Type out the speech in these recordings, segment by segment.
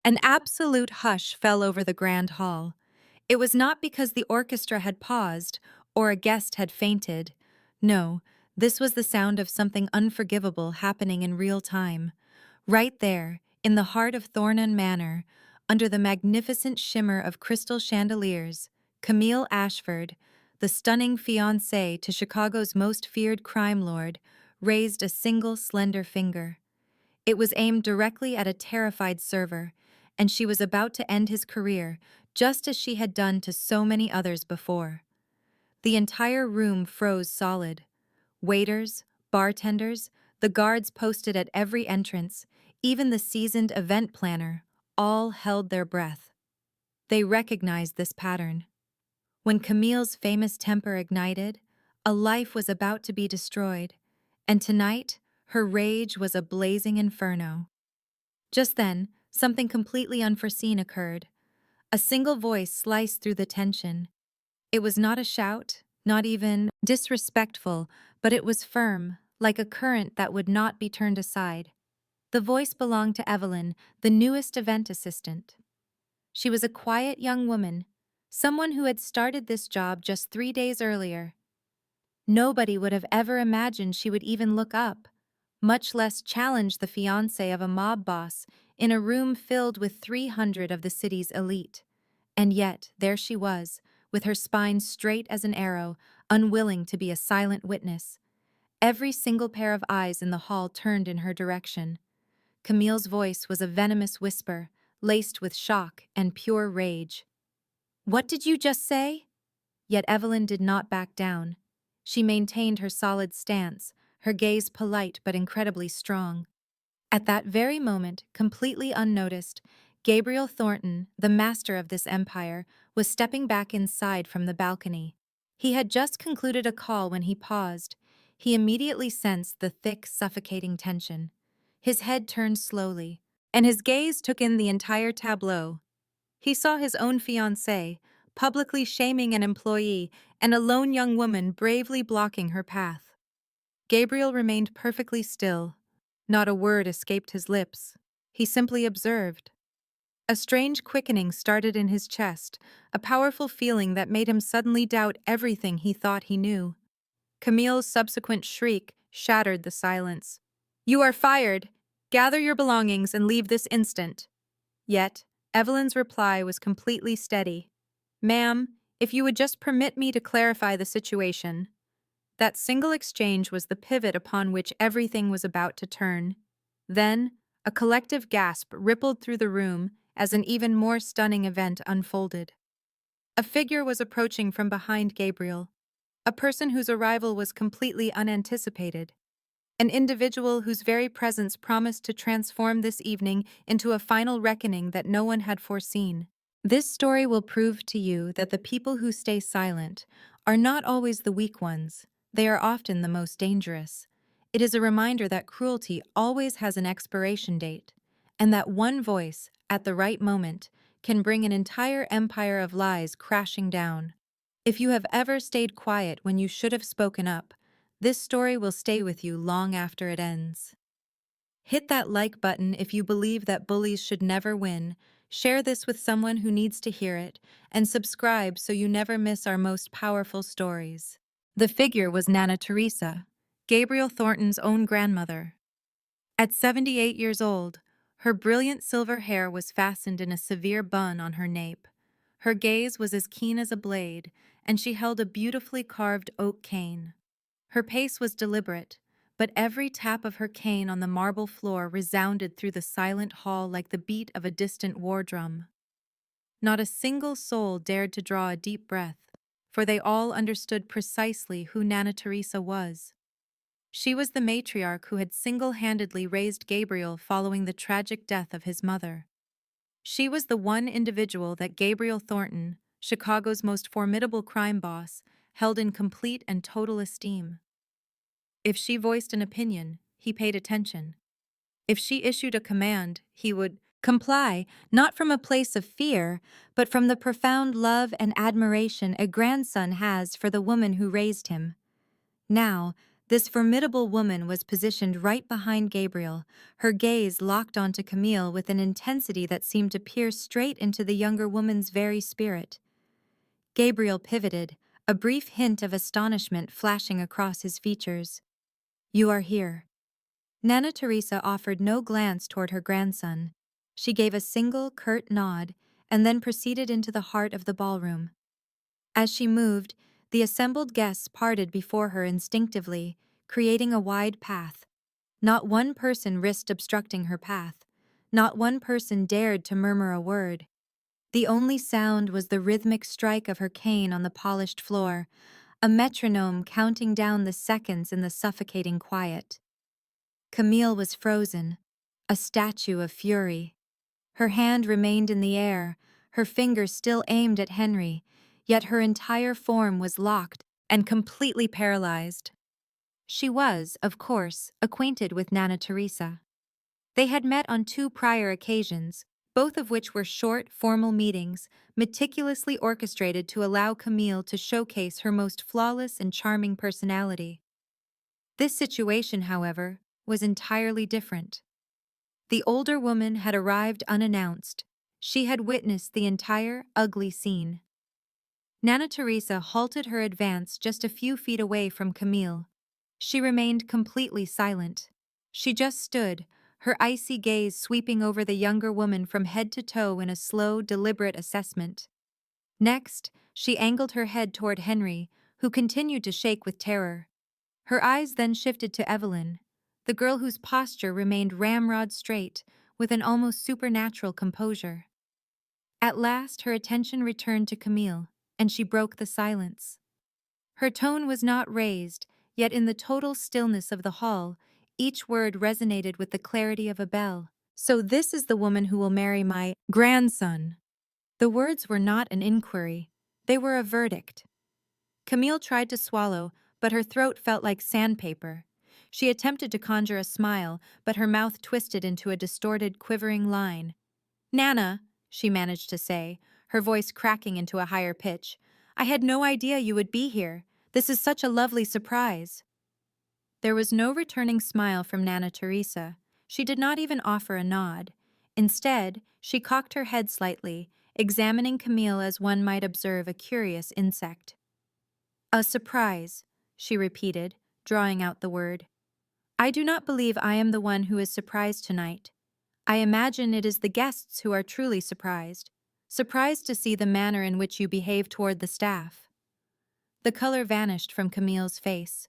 An absolute hush fell over the grand hall. It was not because the orchestra had paused or a guest had fainted. No, this was the sound of something unforgivable happening in real time. Right there, in the heart of Thornton Manor, under the magnificent shimmer of crystal chandeliers, Camille Ashford, the stunning fiancée to Chicago's most feared crime lord, raised a single slender finger. It was aimed directly at a terrified server, and she was about to end his career, just as she had done to so many others before. The entire room froze solid. Waiters, bartenders, the guards posted at every entrance, even the seasoned event planner, all held their breath. They recognized this pattern. When Camille's famous temper ignited, a life was about to be destroyed, and tonight, her rage was a blazing inferno. Just then, something completely unforeseen occurred. A single voice sliced through the tension. It was not a shout, not even disrespectful, but it was firm, like a current that would not be turned aside. The voice belonged to Evelyn, the newest event assistant. She was a quiet young woman, someone who had started this job just 3 days earlier. Nobody would have ever imagined she would even look up, much less challenge the fiancé of a mob boss in a room filled with 300 of the city's elite. And yet, there she was, with her spine straight as an arrow, unwilling to be a silent witness. Every single pair of eyes in the hall turned in her direction. Camille's voice was a venomous whisper, laced with shock and pure rage. "What did you just say?" Yet Evelyn did not back down. She maintained her solid stance, her gaze polite but incredibly strong. At that very moment, completely unnoticed, Gabriel Thornton, the master of this empire, was stepping back inside from the balcony. He had just concluded a call when he paused. He immediately sensed the thick, suffocating tension. His head turned slowly, and his gaze took in the entire tableau. He saw his own fiancée, publicly shaming an employee, and a lone young woman bravely blocking her path. Gabriel remained perfectly still. Not a word escaped his lips. He simply observed. A strange quickening started in his chest, a powerful feeling that made him suddenly doubt everything he thought he knew. Camille's subsequent shriek shattered the silence. "You are fired! Gather your belongings and leave this instant." Yet, Evelyn's reply was completely steady. "Ma'am, if you would just permit me to clarify the situation." That single exchange was the pivot upon which everything was about to turn. Then, a collective gasp rippled through the room as an even more stunning event unfolded. A figure was approaching from behind Gabriel, a person whose arrival was completely unanticipated, an individual whose very presence promised to transform this evening into a final reckoning that no one had foreseen. This story will prove to you that the people who stay silent are not always the weak ones. They are often the most dangerous. It is a reminder that cruelty always has an expiration date, and that one voice, at the right moment, can bring an entire empire of lies crashing down. If you have ever stayed quiet when you should have spoken up, this story will stay with you long after it ends. Hit that like button if you believe that bullies should never win, share this with someone who needs to hear it, and subscribe so you never miss our most powerful stories. The figure was Nana Teresa, Gabriel Thornton's own grandmother. At 78 years old, her brilliant silver hair was fastened in a severe bun on her nape. Her gaze was as keen as a blade, and she held a beautifully carved oak cane. Her pace was deliberate, but every tap of her cane on the marble floor resounded through the silent hall like the beat of a distant war drum. Not a single soul dared to draw a deep breath, for they all understood precisely who Nana Teresa was. She was the matriarch who had single-handedly raised Gabriel following the tragic death of his mother. She was the one individual that Gabriel Thornton, Chicago's most formidable crime boss, held in complete and total esteem. If she voiced an opinion, he paid attention. If she issued a command, he would comply, not from a place of fear, but from the profound love and admiration a grandson has for the woman who raised him. Now, This formidable woman was positioned right behind Gabriel, her gaze locked onto Camille with an intensity that seemed to pierce straight into the younger woman's very spirit. Gabriel pivoted, a brief hint of astonishment flashing across his features. "You are here." Nana Teresa offered no glance toward her grandson. She gave a single, curt nod, and then proceeded into the heart of the ballroom. As she moved, the assembled guests parted before her instinctively, creating a wide path. Not one person risked obstructing her path. Not one person dared to murmur a word. The only sound was the rhythmic strike of her cane on the polished floor, a metronome counting down the seconds in the suffocating quiet. Camille was frozen, a statue of fury. Her hand remained in the air, her fingers still aimed at Henry, yet her entire form was locked and completely paralyzed. She was, of course, acquainted with Nana Teresa. They had met on 2 prior occasions, both of which were short, formal meetings, meticulously orchestrated to allow Camille to showcase her most flawless and charming personality. This situation, however, was entirely different. The older woman had arrived unannounced. She had witnessed the entire ugly scene. Nana Teresa halted her advance just a few feet away from Camille. She remained completely silent. She just stood, her icy gaze sweeping over the younger woman from head to toe in a slow, deliberate assessment. Next, she angled her head toward Henry, who continued to shake with terror. Her eyes then shifted to Evelyn, the girl whose posture remained ramrod straight, with an almost supernatural composure. At last, her attention returned to Camille, and she broke the silence. Her tone was not raised, yet in the total stillness of the hall, each word resonated with the clarity of a bell. "So this is the woman who will marry my grandson." The words were not an inquiry, they were a verdict. Camille tried to swallow, but her throat felt like sandpaper. She attempted to conjure a smile, but her mouth twisted into a distorted, quivering line. "Nana," she managed to say, her voice cracking into a higher pitch, "I had no idea you would be here. This is such a lovely surprise." There was no returning smile from Nana Teresa. She did not even offer a nod. Instead, she cocked her head slightly, examining Camille as one might observe a curious insect. "A surprise," she repeated, drawing out the word. "I do not believe I am the one who is surprised tonight. I imagine it is the guests who are truly surprised. Surprised to see the manner in which you behave toward the staff." The color vanished from Camille's face.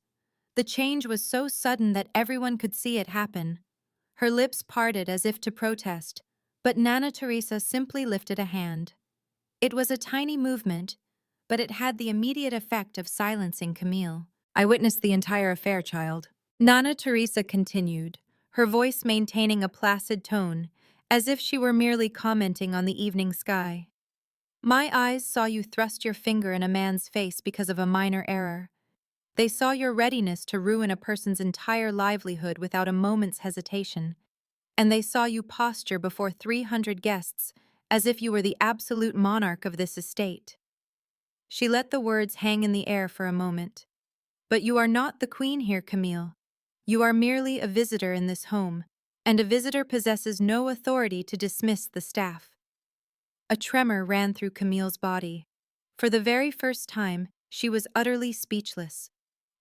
The change was so sudden that everyone could see it happen. Her lips parted as if to protest, but Nana Teresa simply lifted a hand. It was a tiny movement, but it had the immediate effect of silencing Camille. "I witnessed the entire affair, child." Nana Teresa continued, her voice maintaining a placid tone, as if she were merely commenting on the evening sky. "My eyes saw you thrust your finger in a man's face because of a minor error. They saw your readiness to ruin a person's entire livelihood without a moment's hesitation. And they saw you posture before 300 guests as if you were the absolute monarch of this estate." She let the words hang in the air for a moment. "But you are not the queen here, Camille. You are merely a visitor in this home, and a visitor possesses no authority to dismiss the staff." A tremor ran through Camille's body. For the very first time, she was utterly speechless.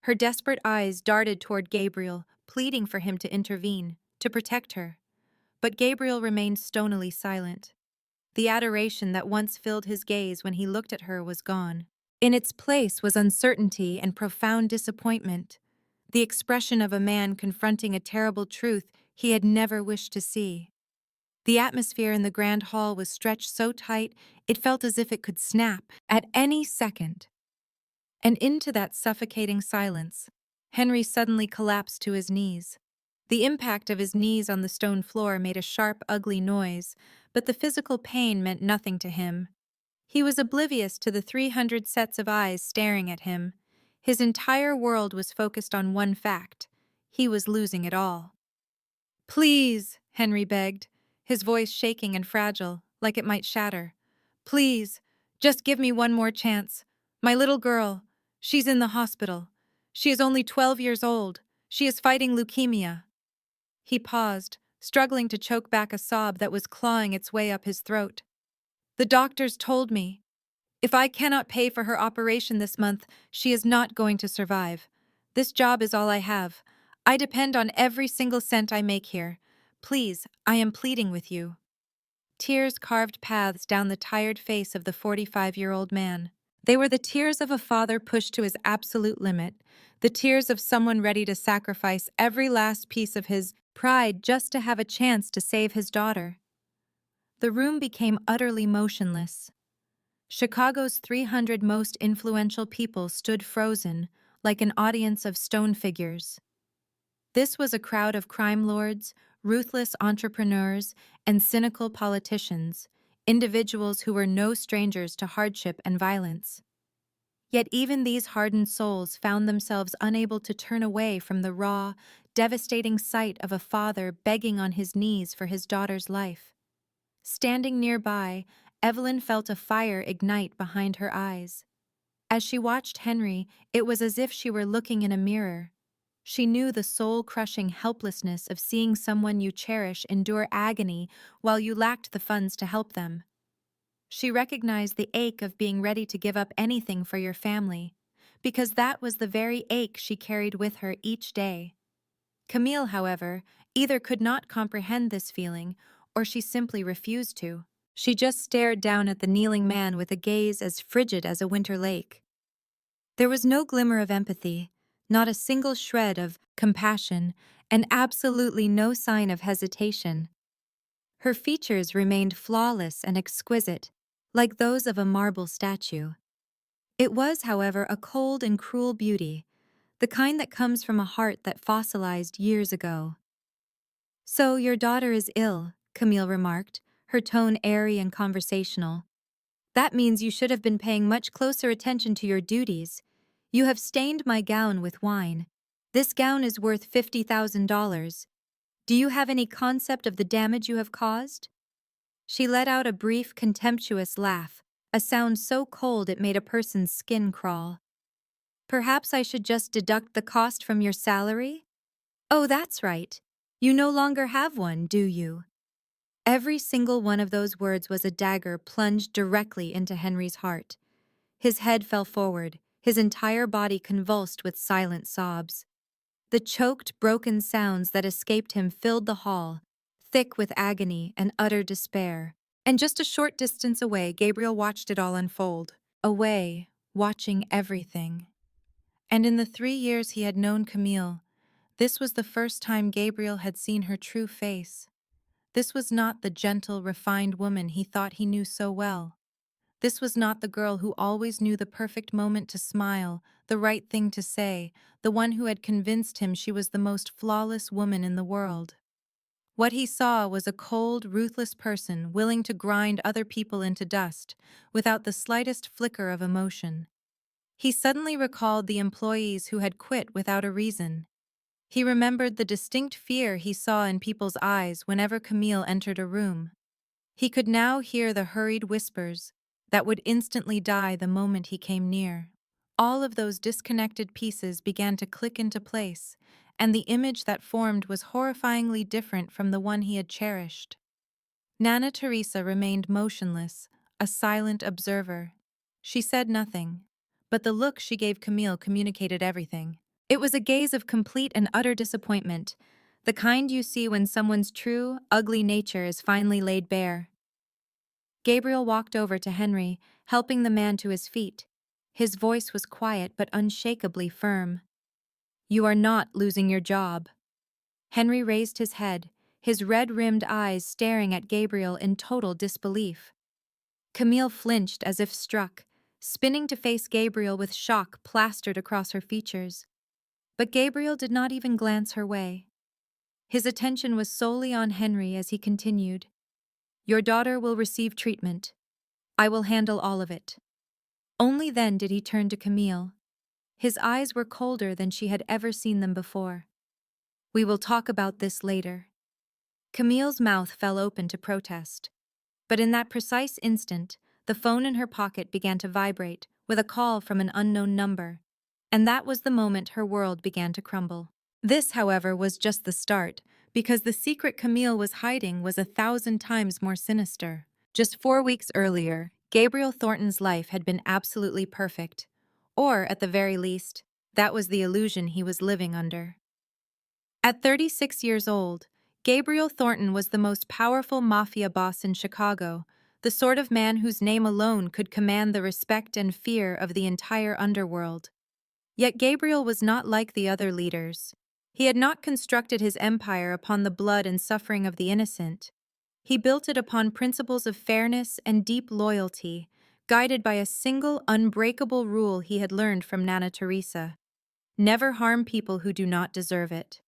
Her desperate eyes darted toward Gabriel, pleading for him to intervene, to protect her. But Gabriel remained stonily silent. The adoration that once filled his gaze when he looked at her was gone. In its place was uncertainty and profound disappointment, the expression of a man confronting a terrible truth he had never wished to see. The atmosphere in the grand hall was stretched so tight it felt as if it could snap at any second. And into that suffocating silence, Henry suddenly collapsed to his knees. The impact of his knees on the stone floor made a sharp, ugly noise, but the physical pain meant nothing to him. He was oblivious to the 300 sets of eyes staring at him. His entire world was focused on one fact: he was losing it all. "Please," Henry begged, his voice shaking and fragile, like it might shatter. "Please, just give me one more chance. My little girl, she's in the hospital. She is only 12 years old. She is fighting leukemia. He paused, struggling to choke back a sob that was clawing its way up his throat. The doctors told me, if I cannot pay for her operation this month, she is not going to survive. This job is all I have. I depend on every single cent I make here. Please, I am pleading with you. Tears carved paths down the tired face of the 45-year-old man. They were the tears of a father pushed to his absolute limit, the tears of someone ready to sacrifice every last piece of his pride just to have a chance to save his daughter. The room became utterly motionless. Chicago's 300 most influential people stood frozen, like an audience of stone figures. This was a crowd of crime lords, ruthless entrepreneurs, and cynical politicians, individuals who were no strangers to hardship and violence. Yet even these hardened souls found themselves unable to turn away from the raw, devastating sight of a father begging on his knees for his daughter's life. Standing nearby, Evelyn felt a fire ignite behind her eyes. As she watched Henry, it was as if she were looking in a mirror. She knew the soul-crushing helplessness of seeing someone you cherish endure agony while you lacked the funds to help them. She recognized the ache of being ready to give up anything for your family, because that was the very ache she carried with her each day. Camille, however, either could not comprehend this feeling, or she simply refused to. She just stared down at the kneeling man with a gaze as frigid as a winter lake. There was no glimmer of empathy, not a single shred of compassion, and absolutely no sign of hesitation. Her features remained flawless and exquisite, like those of a marble statue. It was, however, a cold and cruel beauty, the kind that comes from a heart that fossilized years ago. "So your daughter is ill," Camille remarked, her tone airy and conversational. "That means you should have been paying much closer attention to your duties. You have stained my gown with wine. This gown is worth $50,000. Do you have any concept of the damage you have caused?" She let out a brief, contemptuous laugh, a sound so cold it made a person's skin crawl. "Perhaps I should just deduct the cost from your salary? Oh, that's right. You no longer have one, do you?" Every single one of those words was a dagger plunged directly into Henry's heart. His head fell forward, his entire body convulsed with silent sobs. The choked, broken sounds that escaped him filled the hall, thick with agony and utter despair. And just a short distance away, Gabriel watched it all unfold. Away, watching everything. And in the 3 years he had known Camille, this was the first time Gabriel had seen her true face. This was not the gentle, refined woman he thought he knew so well. This was not the girl who always knew the perfect moment to smile, the right thing to say, the one who had convinced him she was the most flawless woman in the world. What he saw was a cold, ruthless person willing to grind other people into dust, without the slightest flicker of emotion. He suddenly recalled the employees who had quit without a reason. He remembered the distinct fear he saw in people's eyes whenever Camille entered a room. He could now hear the hurried whispers that would instantly die the moment he came near. All of those disconnected pieces began to click into place, and the image that formed was horrifyingly different from the one he had cherished. Nana Teresa remained motionless, a silent observer. She said nothing, but the look she gave Camille communicated everything. It was a gaze of complete and utter disappointment, the kind you see when someone's true, ugly nature is finally laid bare. Gabriel walked over to Henry, helping the man to his feet. His voice was quiet but unshakably firm. "You are not losing your job." Henry raised his head, his red-rimmed eyes staring at Gabriel in total disbelief. Camille flinched as if struck, spinning to face Gabriel with shock plastered across her features. But Gabriel did not even glance her way. His attention was solely on Henry as he continued. "Your daughter will receive treatment. I will handle all of it." Only then did he turn to Camille. His eyes were colder than she had ever seen them before. "We will talk about this later." Camille's mouth fell open to protest. But in that precise instant, the phone in her pocket began to vibrate, with a call from an unknown number. And that was the moment her world began to crumble. This, however, was just the start, because the secret Camille was hiding was 1,000 times more sinister. Just 4 weeks earlier, Gabriel Thornton's life had been absolutely perfect. Or, at the very least, that was the illusion he was living under. At 36 years old, Gabriel Thornton was the most powerful mafia boss in Chicago, the sort of man whose name alone could command the respect and fear of the entire underworld. Yet Gabriel was not like the other leaders. He had not constructed his empire upon the blood and suffering of the innocent. He built it upon principles of fairness and deep loyalty, guided by a single unbreakable rule he had learned from Nana Teresa: never harm people who do not deserve it.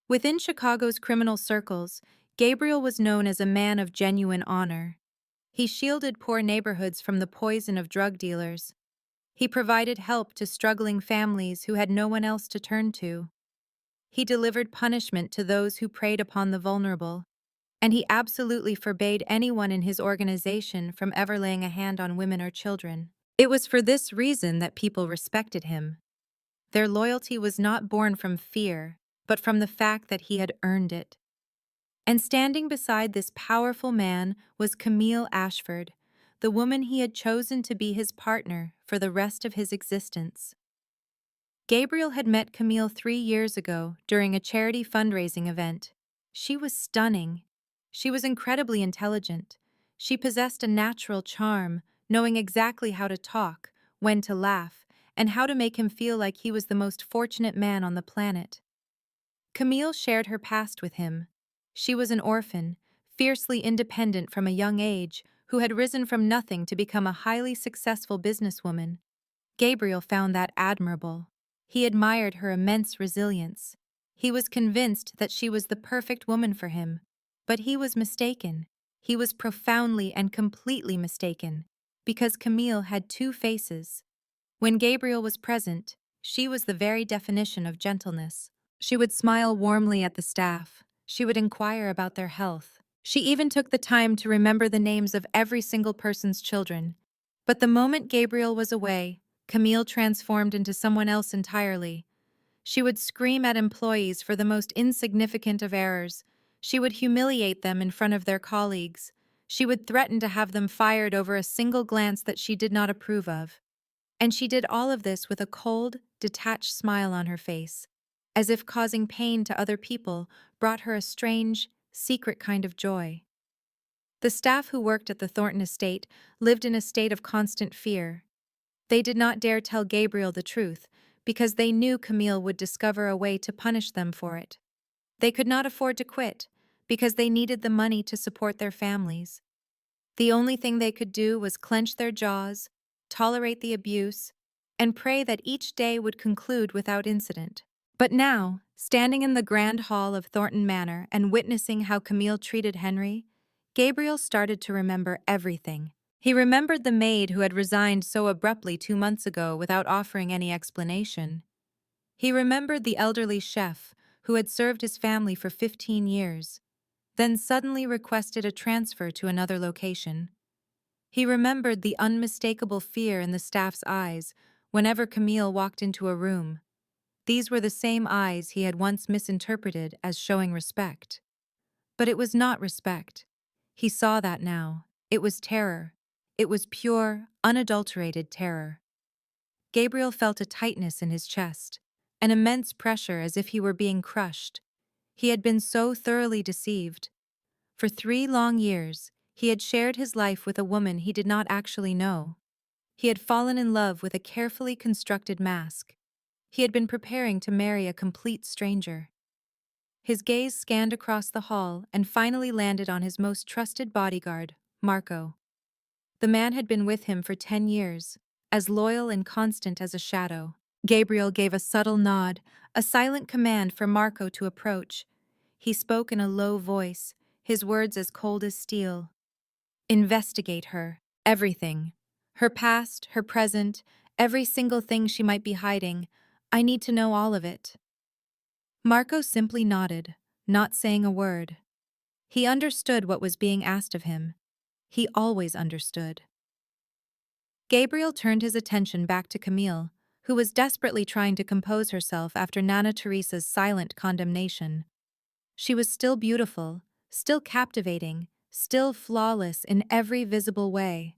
Within Chicago's criminal circles, Gabriel was known as a man of genuine honor. He shielded poor neighborhoods from the poison of drug dealers. He provided help to struggling families who had no one else to turn to. He delivered punishment to those who preyed upon the vulnerable. And he absolutely forbade anyone in his organization from ever laying a hand on women or children. It was for this reason that people respected him. Their loyalty was not born from fear, but from the fact that he had earned it. And standing beside this powerful man was Camille Ashford, the woman he had chosen to be his partner for the rest of his existence. Gabriel had met Camille 3 years ago during a charity fundraising event. She was stunning. She was incredibly intelligent. She possessed a natural charm, knowing exactly how to talk, when to laugh, and how to make him feel like he was the most fortunate man on the planet. Camille shared her past with him. She was an orphan, fiercely independent from a young age, who had risen from nothing to become a highly successful businesswoman. Gabriel found that admirable. He admired her immense resilience. He was convinced that she was the perfect woman for him. But he was mistaken. He was profoundly and completely mistaken, because Camille had two faces. When Gabriel was present, she was the very definition of gentleness. She would smile warmly at the staff. She would inquire about their health. She even took the time to remember the names of every single person's children. But the moment Gabriel was away, Camille transformed into someone else entirely. She would scream at employees for the most insignificant of errors. She would humiliate them in front of their colleagues. She would threaten to have them fired over a single glance that she did not approve of. And she did all of this with a cold, detached smile on her face, as if causing pain to other people brought her a strange, secret kind of joy. The staff who worked at the Thornton estate lived in a state of constant fear. They did not dare tell Gabriel the truth, because they knew Camille would discover a way to punish them for it. They could not afford to quit, because they needed the money to support their families. The only thing they could do was clench their jaws, tolerate the abuse, and pray that each day would conclude without incident. But now, standing in the grand hall of Thornton Manor and witnessing how Camille treated Henry, Gabriel started to remember everything. He remembered the maid who had resigned so abruptly 2 months ago without offering any explanation. He remembered the elderly chef who had served his family for 15 years, then suddenly requested a transfer to another location. He remembered the unmistakable fear in the staff's eyes whenever Camille walked into a room. These were the same eyes he had once misinterpreted as showing respect. But it was not respect. He saw that now. It was terror. It was pure, unadulterated terror. Gabriel felt a tightness in his chest, an immense pressure as if he were being crushed. He had been so thoroughly deceived. For 3 long years, he had shared his life with a woman he did not actually know. He had fallen in love with a carefully constructed mask. He had been preparing to marry a complete stranger. His gaze scanned across the hall and finally landed on his most trusted bodyguard, Marco. The man had been with him for 10 years, as loyal and constant as a shadow. Gabriel gave a subtle nod, a silent command for Marco to approach. He spoke in a low voice, his words as cold as steel. Investigate her, everything. Her past, her present, every single thing she might be hiding. I need to know all of it. Marco simply nodded, not saying a word. He understood what was being asked of him. He always understood. Gabriel turned his attention back to Camille, who was desperately trying to compose herself after Nana Teresa's silent condemnation. She was still beautiful, still captivating, still flawless in every visible way.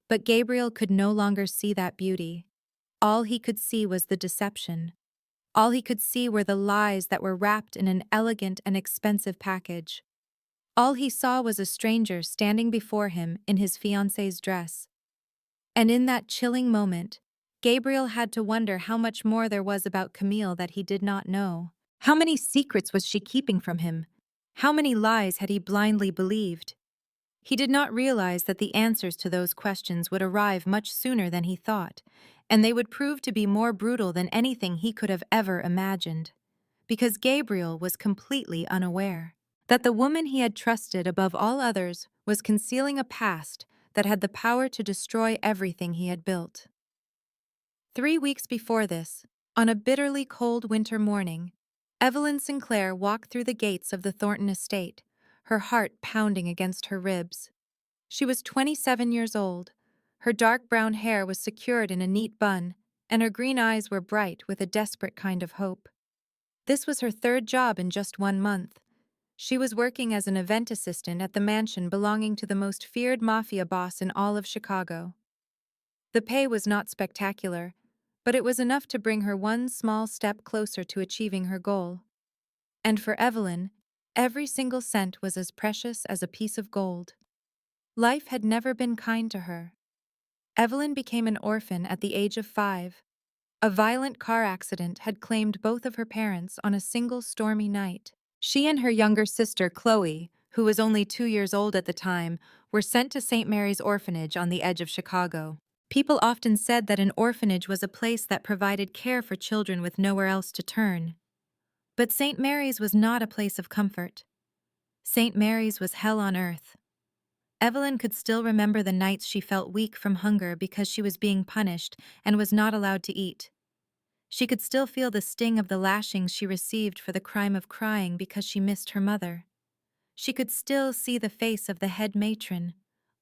But Gabriel could no longer see that beauty. All he could see was the deception. All he could see were the lies that were wrapped in an elegant and expensive package. All he saw was a stranger standing before him in his fiancée's dress. And in that chilling moment, Gabriel had to wonder how much more there was about Camille that he did not know. How many secrets was she keeping from him? How many lies had he blindly believed? He did not realize that the answers to those questions would arrive much sooner than he thought, and they would prove to be more brutal than anything he could have ever imagined. Because Gabriel was completely unaware that the woman he had trusted above all others was concealing a past that had the power to destroy everything he had built. 3 weeks before this, on a bitterly cold winter morning, Evelyn Sinclair walked through the gates of the Thornton estate, her heart pounding against her ribs. She was 27 years old. Her dark brown hair was secured in a neat bun, and her green eyes were bright with a desperate kind of hope. This was her third job in just 1 month. She was working as an event assistant at the mansion belonging to the most feared mafia boss in all of Chicago. The pay was not spectacular, but it was enough to bring her one small step closer to achieving her goal. And for Evelyn, every single cent was as precious as a piece of gold. Life had never been kind to her. Evelyn became an orphan at the age of 5. A violent car accident had claimed both of her parents on a single stormy night. She and her younger sister, Chloe, who was only 2 years old at the time, were sent to St. Mary's Orphanage on the edge of Chicago. People often said that an orphanage was a place that provided care for children with nowhere else to turn. But St. Mary's was not a place of comfort. St. Mary's was hell on earth. Evelyn could still remember the nights she felt weak from hunger because she was being punished and was not allowed to eat. She could still feel the sting of the lashings she received for the crime of crying because she missed her mother. She could still see the face of the head matron,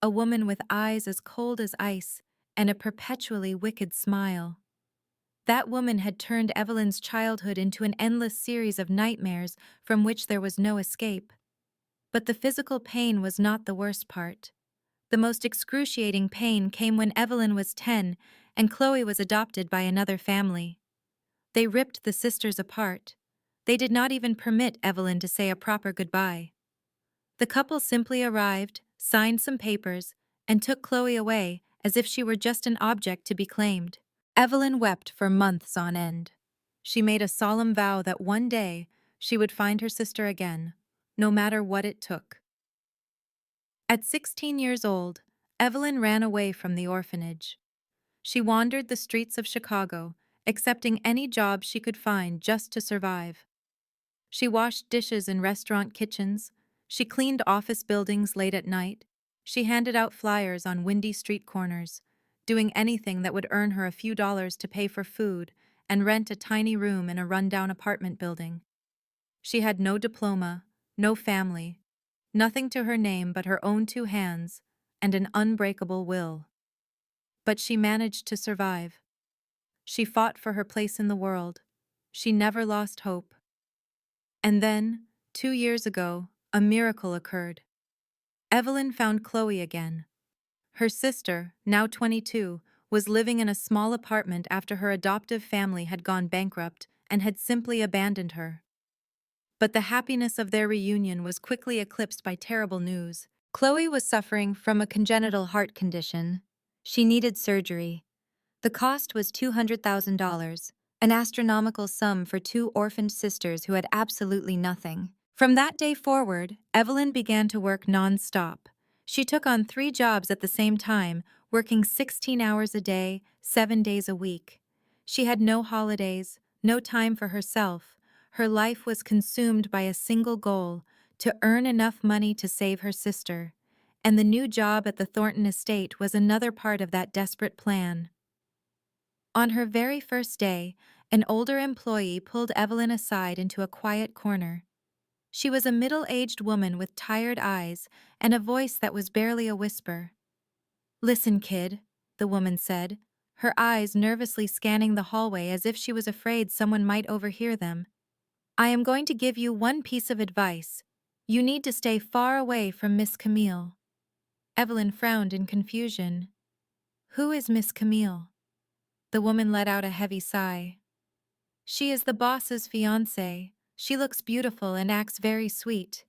a woman with eyes as cold as ice and a perpetually wicked smile. That woman had turned Evelyn's childhood into an endless series of nightmares from which there was no escape. But the physical pain was not the worst part. The most excruciating pain came when Evelyn was 10 and Chloe was adopted by another family. They ripped the sisters apart. They did not even permit Evelyn to say a proper goodbye. The couple simply arrived, signed some papers, and took Chloe away as if she were just an object to be claimed. Evelyn wept for months on end. She made a solemn vow that one day she would find her sister again, no matter what it took. At 16 years old, Evelyn ran away from the orphanage. She wandered the streets of Chicago, accepting any job she could find just to survive. She washed dishes in restaurant kitchens. She cleaned office buildings late at night. She handed out flyers on windy street corners, doing anything that would earn her a few dollars to pay for food and rent a tiny room in a rundown apartment building. She had no diploma, no family, nothing to her name but her own 2 hands and an unbreakable will. But she managed to survive. She fought for her place in the world. She never lost hope. And then, 2 years ago, a miracle occurred. Evelyn found Chloe again. Her sister, now 22, was living in a small apartment after her adoptive family had gone bankrupt and had simply abandoned her. But the happiness of their reunion was quickly eclipsed by terrible news. Chloe was suffering from a congenital heart condition. She needed surgery. The cost was $200,000, an astronomical sum for 2 orphaned sisters who had absolutely nothing. From that day forward, Evelyn began to work non-stop. She took on 3 jobs at the same time, working 16 hours a day, 7 days a week. She had no holidays, no time for herself. Her life was consumed by a single goal: to earn enough money to save her sister. And the new job at the Thornton estate was another part of that desperate plan. On her very first day, an older employee pulled Evelyn aside into a quiet corner. She was a middle-aged woman with tired eyes and a voice that was barely a whisper. "Listen, kid," the woman said, her eyes nervously scanning the hallway as if she was afraid someone might overhear them. I am going to give you one piece of advice. You need to stay far away from Miss Camille. Evelyn frowned in confusion. Who is Miss Camille? The woman let out a heavy sigh. She is the boss's fiancée. She looks beautiful and acts very sweet.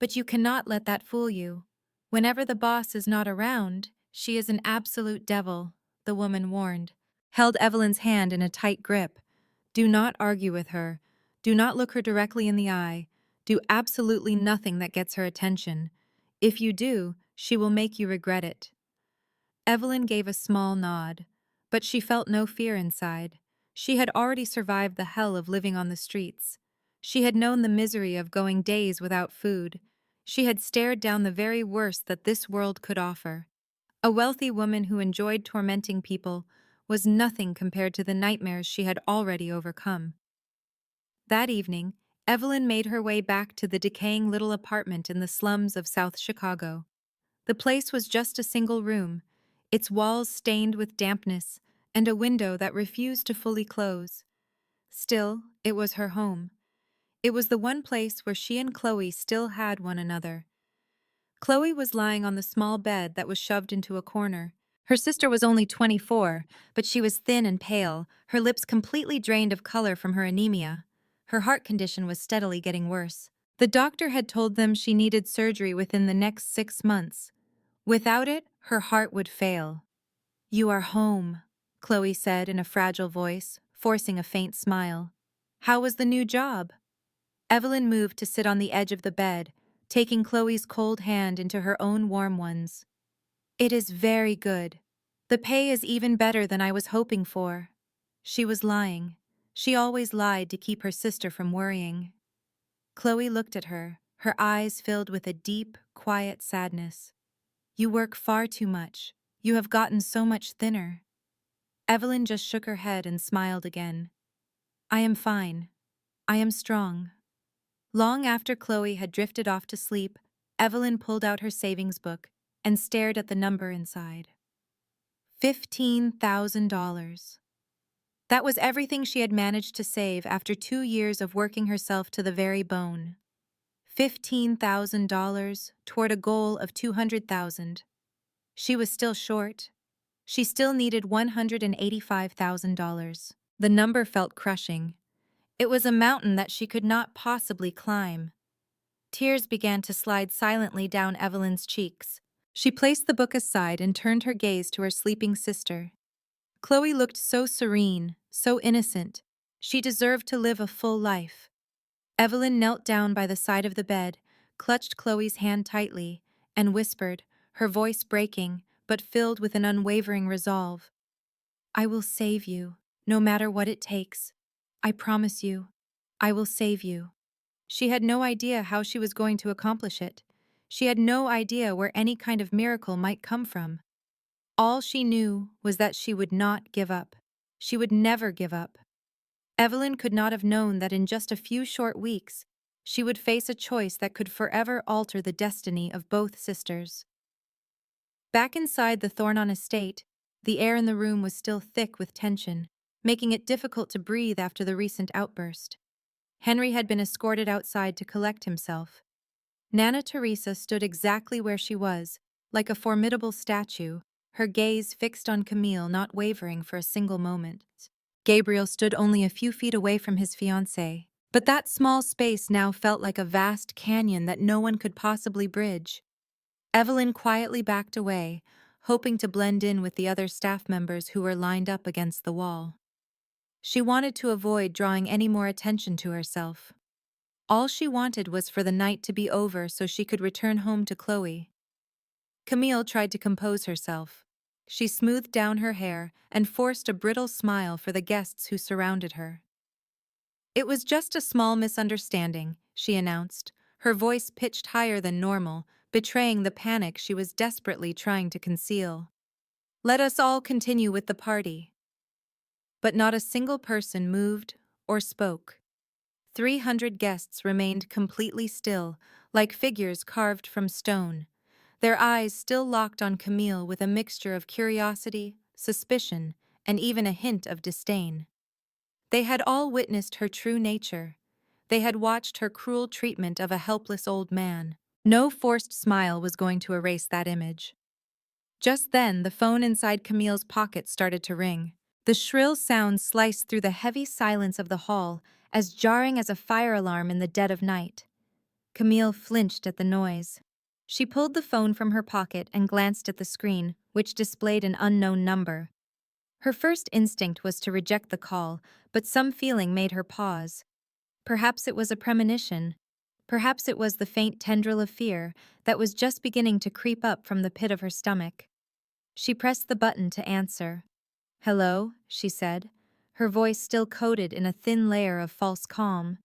But you cannot let that fool you. Whenever the boss is not around, she is an absolute devil, the woman warned. Held Evelyn's hand in a tight grip. Do not argue with her. Do not look her directly in the eye. Do absolutely nothing that gets her attention. If you do, she will make you regret it. Evelyn gave a small nod, but she felt no fear inside. She had already survived the hell of living on the streets. She had known the misery of going days without food. She had stared down the very worst that this world could offer. A wealthy woman who enjoyed tormenting people was nothing compared to the nightmares she had already overcome. That evening, Evelyn made her way back to the decaying little apartment in the slums of South Chicago. The place was just a single room, its walls stained with dampness and a window that refused to fully close. Still, it was her home. It was the one place where she and Chloe still had one another. Chloe was lying on the small bed that was shoved into a corner. Her sister was only 24, but she was thin and pale, her lips completely drained of color from her anemia. Her heart condition was steadily getting worse. The doctor had told them she needed surgery within the next 6 months. Without it, her heart would fail. You are home, Chloe said in a fragile voice, forcing a faint smile. How was the new job? Evelyn moved to sit on the edge of the bed, taking Chloe's cold hand into her own warm ones. It is very good. The pay is even better than I was hoping for. She was lying. She always lied to keep her sister from worrying. Chloe looked at her, her eyes filled with a deep, quiet sadness. You work far too much. You have gotten so much thinner. Evelyn just shook her head and smiled again. I am fine. I am strong. Long after Chloe had drifted off to sleep, Evelyn pulled out her savings book and stared at the number inside. $15,000. That was everything she had managed to save after 2 years of working herself to the very bone. $15,000 toward a goal of $200,000. She was still short. She still needed $185,000. The number felt crushing. It was a mountain that she could not possibly climb. Tears began to slide silently down Evelyn's cheeks. She placed the book aside and turned her gaze to her sleeping sister. Chloe looked so serene, so innocent. She deserved to live a full life. Evelyn knelt down by the side of the bed, clutched Chloe's hand tightly, and whispered, her voice breaking, but filled with an unwavering resolve. I will save you, no matter what it takes. I promise you, I will save you. She had no idea how she was going to accomplish it. She had no idea where any kind of miracle might come from. All she knew was that she would not give up. She would never give up. Evelyn could not have known that in just a few short weeks, she would face a choice that could forever alter the destiny of both sisters. Back inside the Thornon estate, the air in the room was still thick with tension, making it difficult to breathe after the recent outburst. Henry had been escorted outside to collect himself. Nana Teresa stood exactly where she was, like a formidable statue, her gaze fixed on Camille, not wavering for a single moment. Gabriel stood only a few feet away from his fiancée, but that small space now felt like a vast canyon that no one could possibly bridge. Evelyn quietly backed away, hoping to blend in with the other staff members who were lined up against the wall. She wanted to avoid drawing any more attention to herself. All she wanted was for the night to be over so she could return home to Chloe. Camille tried to compose herself. She smoothed down her hair and forced a brittle smile for the guests who surrounded her. It was just a small misunderstanding, she announced, her voice pitched higher than normal, betraying the panic she was desperately trying to conceal. Let us all continue with the party. But not a single person moved or spoke. 300 guests remained completely still, like figures carved from stone, their eyes still locked on Camille with a mixture of curiosity, suspicion, and even a hint of disdain. They had all witnessed her true nature. They had watched her cruel treatment of a helpless old man. No forced smile was going to erase that image. Just then, the phone inside Camille's pocket started to ring. The shrill sound sliced through the heavy silence of the hall, as jarring as a fire alarm in the dead of night. Camille flinched at the noise. She pulled the phone from her pocket and glanced at the screen, which displayed an unknown number. Her first instinct was to reject the call, but some feeling made her pause. Perhaps it was a premonition. Perhaps it was the faint tendril of fear that was just beginning to creep up from the pit of her stomach. She pressed the button to answer. "Hello," she said, her voice still coated in a thin layer of false calm.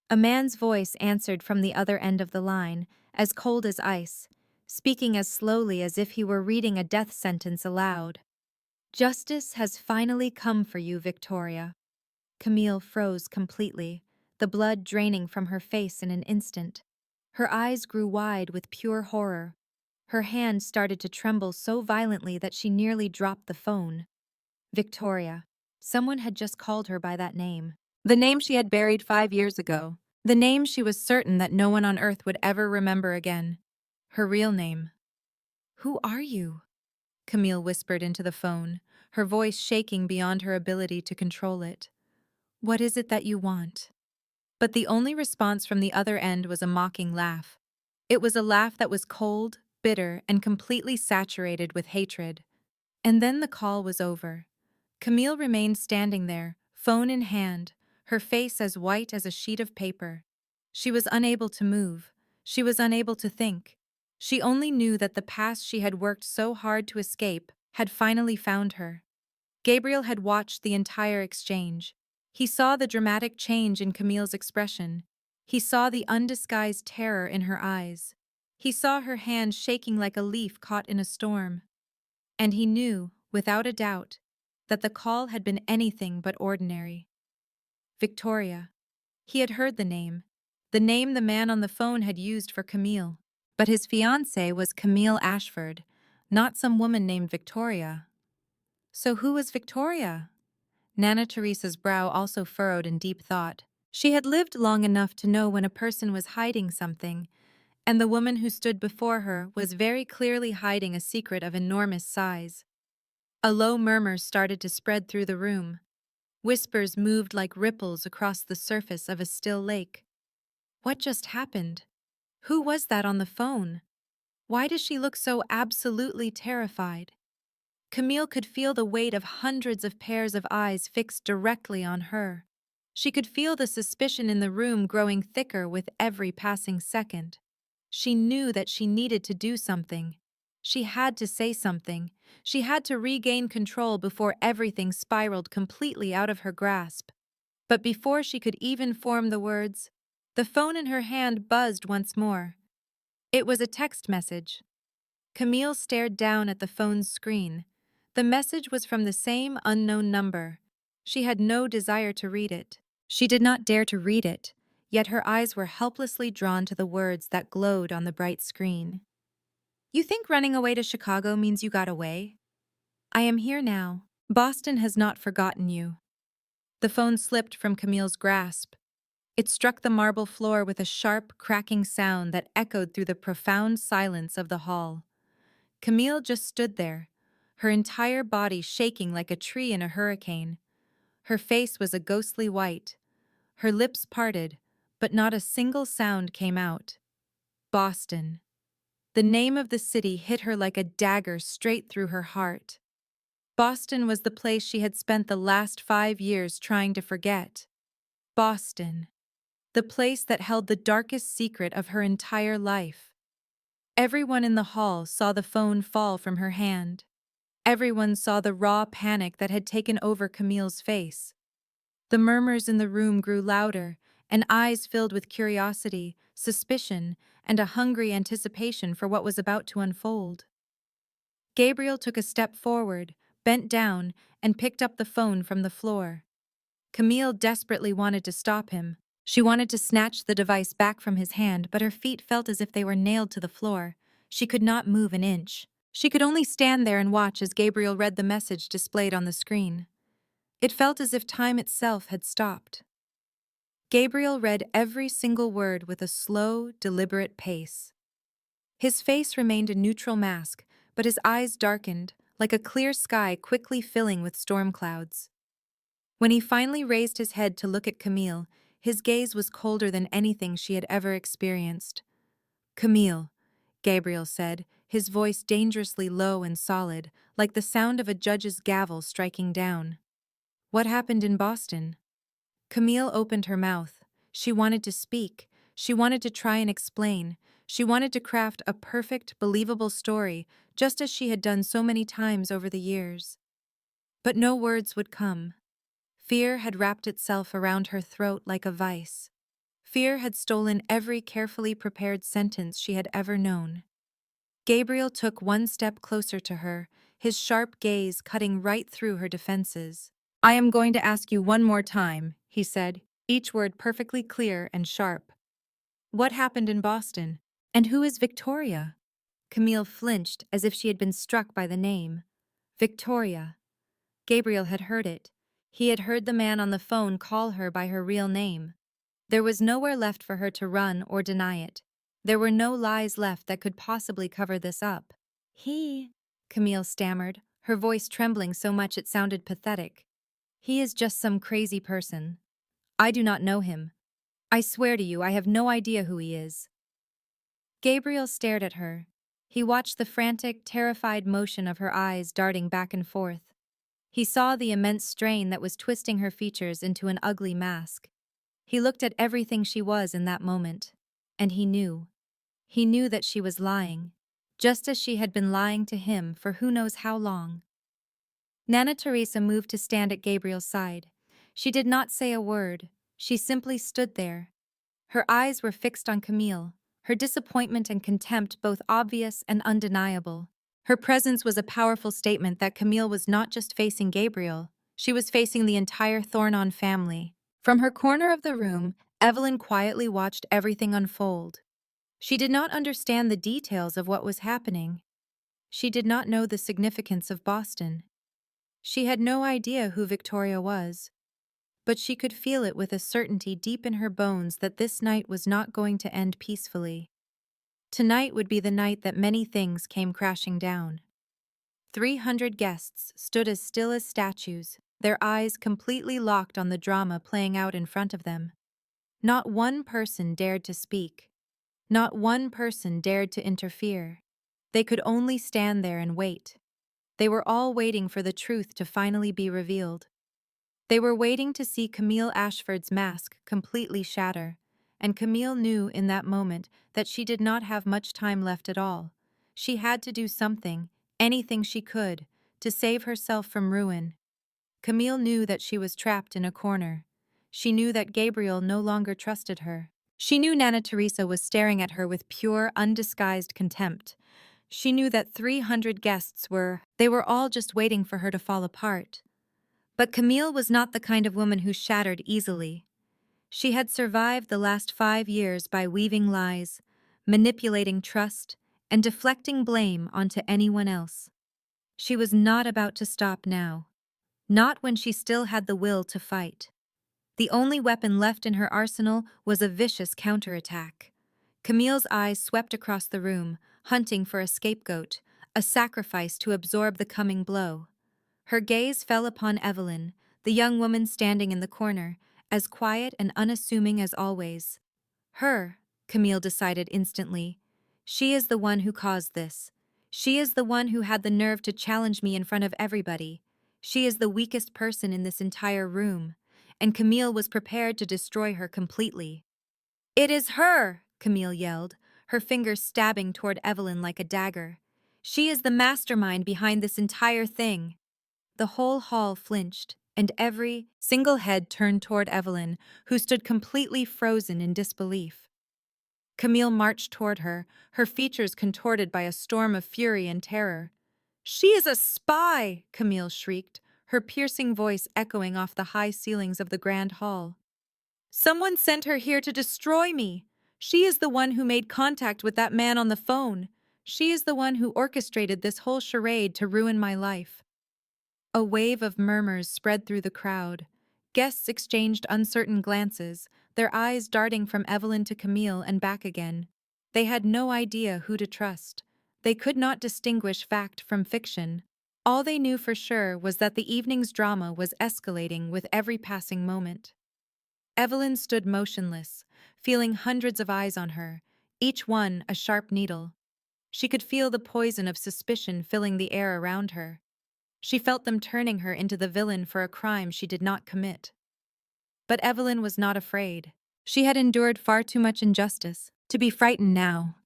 A man's voice answered from the other end of the line, as cold as ice, speaking as slowly as if he were reading a death sentence aloud. "Justice has finally come for you, Victoria." Camille froze completely, the blood draining from her face in an instant. Her eyes grew wide with pure horror. Her hand started to tremble so violently that she nearly dropped the phone. Victoria. Someone had just called her by that name. The name she had buried 5 years ago. The name she was certain that no one on earth would ever remember again. Her real name. "Who are you?" Camille whispered into the phone, her voice shaking beyond her ability to control it. "What is it that you want?" But the only response from the other end was a mocking laugh. It was a laugh that was cold, bitter, and completely saturated with hatred. And then the call was over. Camille remained standing there, phone in hand, her face as white as a sheet of paper. She was unable to move. She was unable to think. She only knew that the past she had worked so hard to escape had finally found her. Gabriel had watched the entire exchange. He saw the dramatic change in Camille's expression. He saw the undisguised terror in her eyes. He saw her hand shaking like a leaf caught in a storm. And he knew, without a doubt, that the call had been anything but ordinary. Victoria. He had heard the name the man on the phone had used for Camille. But his fiancée was Camille Ashford, not some woman named Victoria. So who was Victoria? Nana Teresa's brow also furrowed in deep thought. She had lived long enough to know when a person was hiding something, and the woman who stood before her was very clearly hiding a secret of enormous size. A low murmur started to spread through the room. Whispers moved like ripples across the surface of a still lake. What just happened? Who was that on the phone? Why does she look so absolutely terrified? Camille could feel the weight of hundreds of pairs of eyes fixed directly on her. She could feel the suspicion in the room growing thicker with every passing second. She knew that she needed to do something. She had to say something. She had to regain control before everything spiraled completely out of her grasp. But before she could even form the words, the phone in her hand buzzed once more. It was a text message. Camille stared down at the phone's screen. The message was from the same unknown number. She had no desire to read it. She did not dare to read it, yet her eyes were helplessly drawn to the words that glowed on the bright screen. "You think running away to Chicago means you got away? I am here now. Boston has not forgotten you." The phone slipped from Camille's grasp. It struck the marble floor with a sharp, cracking sound that echoed through the profound silence of the hall. Camille just stood there, her entire body shaking like a tree in a hurricane. Her face was a ghostly white. Her lips parted, but not a single sound came out. Boston. The name of the city hit her like a dagger straight through her heart. Boston was the place she had spent the last 5 years trying to forget. Boston. The place that held the darkest secret of her entire life. Everyone in the hall saw the phone fall from her hand. Everyone saw the raw panic that had taken over Camille's face. The murmurs in the room grew louder, and eyes filled with curiosity, suspicion, and a hungry anticipation for what was about to unfold. Gabriel took a step forward, bent down, and picked up the phone from the floor. Camille desperately wanted to stop him. She wanted to snatch the device back from his hand, but her feet felt as if they were nailed to the floor. She could not move an inch. She could only stand there and watch as Gabriel read the message displayed on the screen. It felt as if time itself had stopped. Gabriel read every single word with a slow, deliberate pace. His face remained a neutral mask, but his eyes darkened, like a clear sky quickly filling with storm clouds. When he finally raised his head to look at Camille, his gaze was colder than anything she had ever experienced. "Camille," Gabriel said, his voice dangerously low and solid, like the sound of a judge's gavel striking down. "What happened in Boston?" Camille opened her mouth. She wanted to speak. She wanted to try and explain. She wanted to craft a perfect, believable story, just as she had done so many times over the years. But no words would come. Fear had wrapped itself around her throat like a vice. Fear had stolen every carefully prepared sentence she had ever known. Gabriel took one step closer to her, his sharp gaze cutting right through her defenses. "I am going to ask you one more time," he said, each word perfectly clear and sharp. "What happened in Boston? And who is Victoria?" Camille flinched as if she had been struck by the name. Victoria. Gabriel had heard it. He had heard the man on the phone call her by her real name. There was nowhere left for her to run or deny it. There were no lies left that could possibly cover this up. Camille stammered, her voice trembling so much it sounded pathetic. "He is just some crazy person. I do not know him. I swear to you, I have no idea who he is." Gabriel stared at her. He watched the frantic, terrified motion of her eyes darting back and forth. He saw the immense strain that was twisting her features into an ugly mask. He looked at everything she was in that moment, and he knew. He knew that she was lying, just as she had been lying to him for who knows how long. Nana Teresa moved to stand at Gabriel's side. She did not say a word. She simply stood there. Her eyes were fixed on Camille, her disappointment and contempt both obvious and undeniable. Her presence was a powerful statement that Camille was not just facing Gabriel, she was facing the entire Thornon family. From her corner of the room, Evelyn quietly watched everything unfold. She did not understand the details of what was happening. She did not know the significance of Boston. She had no idea who Victoria was. But she could feel it with a certainty deep in her bones that this night was not going to end peacefully. Tonight would be the night that many things came crashing down. 300 guests stood as still as statues, their eyes completely locked on the drama playing out in front of them. Not one person dared to speak. Not one person dared to interfere. They could only stand there and wait. They were all waiting for the truth to finally be revealed. They were waiting to see Camille Ashford's mask completely shatter, and Camille knew in that moment that she did not have much time left at all. She had to do something, anything she could, to save herself from ruin. Camille knew that she was trapped in a corner. She knew that Gabriel no longer trusted her. She knew Nana Teresa was staring at her with pure, undisguised contempt. She knew that 300 guests they were all just waiting for her to fall apart. But Camille was not the kind of woman who shattered easily. She had survived the last 5 years by weaving lies, manipulating trust, and deflecting blame onto anyone else. She was not about to stop now. Not when she still had the will to fight. The only weapon left in her arsenal was a vicious counterattack. Camille's eyes swept across the room, hunting for a scapegoat, a sacrifice to absorb the coming blow. Her gaze fell upon Evelyn, the young woman standing in the corner, as quiet and unassuming as always. Her, Camille decided instantly. She is the one who caused this. She is the one who had the nerve to challenge me in front of everybody. She is the weakest person in this entire room, and Camille was prepared to destroy her completely. "It is her!" Camille yelled, her fingers stabbing toward Evelyn like a dagger. "She is the mastermind behind this entire thing." The whole hall flinched, and every single head turned toward Evelyn, who stood completely frozen in disbelief. Camille marched toward her, her features contorted by a storm of fury and terror. "She is a spy!" Camille shrieked, her piercing voice echoing off the high ceilings of the grand hall. "Someone sent her here to destroy me! She is the one who made contact with that man on the phone. She is the one who orchestrated this whole charade to ruin my life. A wave of murmurs spread through the crowd. Guests exchanged uncertain glances, their eyes darting from Evelyn to Camille and back again. They had no idea who to trust. They could not distinguish fact from fiction. All they knew for sure was that the evening's drama was escalating with every passing moment. Evelyn stood motionless, feeling hundreds of eyes on her, each one a sharp needle. She could feel the poison of suspicion filling the air around her. She felt them turning her into the villain for a crime she did not commit. But Evelyn was not afraid. She had endured far too much injustice to be frightened now.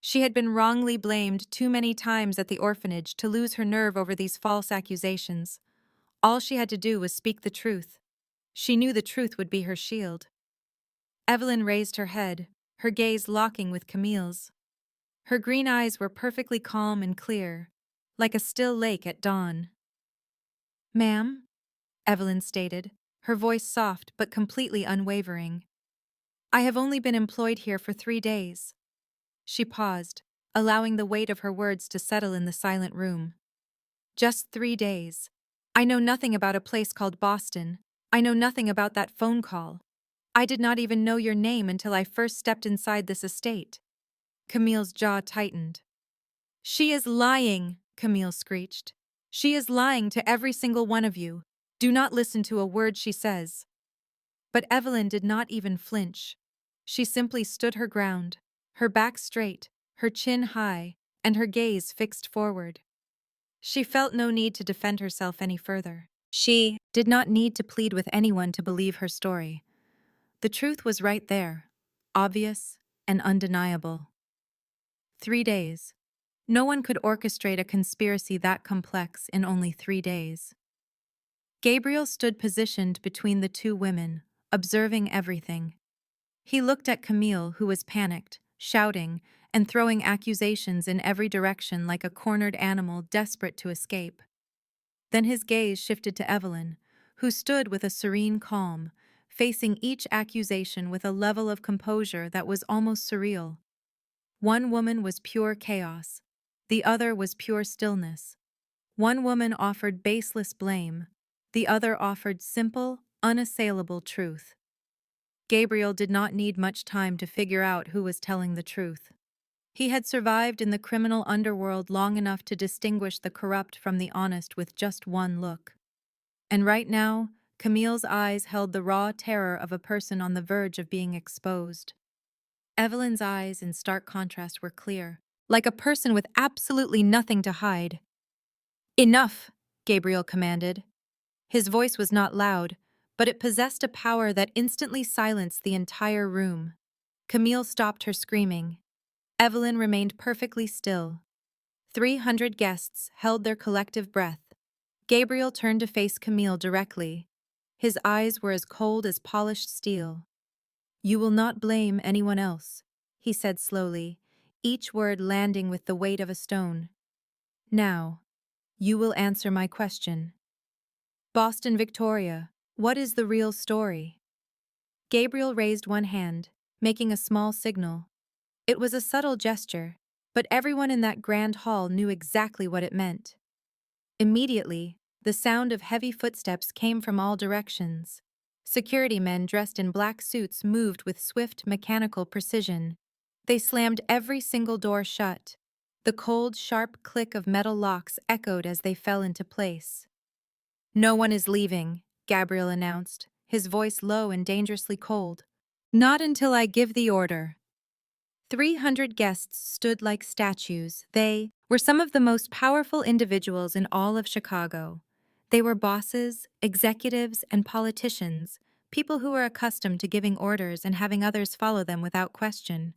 She had been wrongly blamed too many times at the orphanage to lose her nerve over these false accusations. All she had to do was speak the truth. She knew the truth would be her shield. Evelyn raised her head, her gaze locking with Camille's. Her green eyes were perfectly calm and clear, like a still lake at dawn. "Ma'am?" Evelyn stated, her voice soft but completely unwavering. "I have only been employed here for 3 days." She paused, allowing the weight of her words to settle in the silent room. "Just 3 days. I know nothing about a place called Boston. I know nothing about that phone call. I did not even know your name until I first stepped inside this estate." Camille's jaw tightened. "She is lying," Camille screeched. "She is lying to every single one of you. Do not listen to a word she says." But Evelyn did not even flinch. She simply stood her ground, her back straight, her chin high, and her gaze fixed forward. She felt no need to defend herself any further. She did not need to plead with anyone to believe her story. The truth was right there, obvious and undeniable. 3 days. No one could orchestrate a conspiracy that complex in only 3 days. Gabriel stood positioned between the two women, observing everything. He looked at Camille, who was panicked, shouting, and throwing accusations in every direction like a cornered animal desperate to escape. Then his gaze shifted to Evelyn, who stood with a serene calm, facing each accusation with a level of composure that was almost surreal. One woman was pure chaos, the other was pure stillness. One woman offered baseless blame, the other offered simple, unassailable truth. Gabriel did not need much time to figure out who was telling the truth. He had survived in the criminal underworld long enough to distinguish the corrupt from the honest with just one look. And right now, Camille's eyes held the raw terror of a person on the verge of being exposed. Evelyn's eyes, in stark contrast, were clear, like a person with absolutely nothing to hide. "Enough," Gabriel commanded. His voice was not loud, but it possessed a power that instantly silenced the entire room. Camille stopped her screaming. Evelyn remained perfectly still. 300 guests held their collective breath. Gabriel turned to face Camille directly. His eyes were as cold as polished steel. "You will not blame anyone else," he said slowly, each word landing with the weight of a stone. "Now, you will answer my question. Boston Victoria, what is the real story?" Gabriel raised one hand, making a small signal. It was a subtle gesture, but everyone in that grand hall knew exactly what it meant. Immediately, the sound of heavy footsteps came from all directions. Security men dressed in black suits moved with swift, mechanical precision. They slammed every single door shut. The cold, sharp click of metal locks echoed as they fell into place. "No one is leaving," Gabriel announced, his voice low and dangerously cold. "Not until I give the order." 300 guests stood like statues. They were some of the most powerful individuals in all of Chicago. They were bosses, executives, and politicians, people who were accustomed to giving orders and having others follow them without question.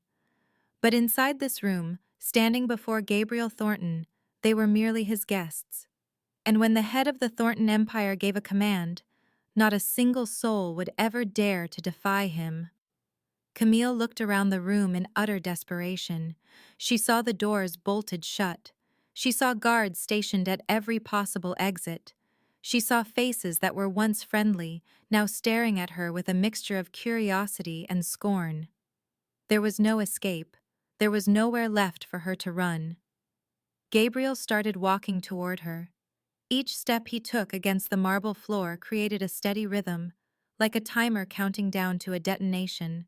But inside this room, standing before Gabriel Thornton, they were merely his guests. And when the head of the Thornton Empire gave a command, not a single soul would ever dare to defy him. Camille looked around the room in utter desperation. She saw the doors bolted shut. She saw guards stationed at every possible exit. She saw faces that were once friendly, now staring at her with a mixture of curiosity and scorn. There was no escape, There was nowhere left for her to run. Gabriel started walking toward her. Each step he took against the marble floor created a steady rhythm, like a timer counting down to a detonation.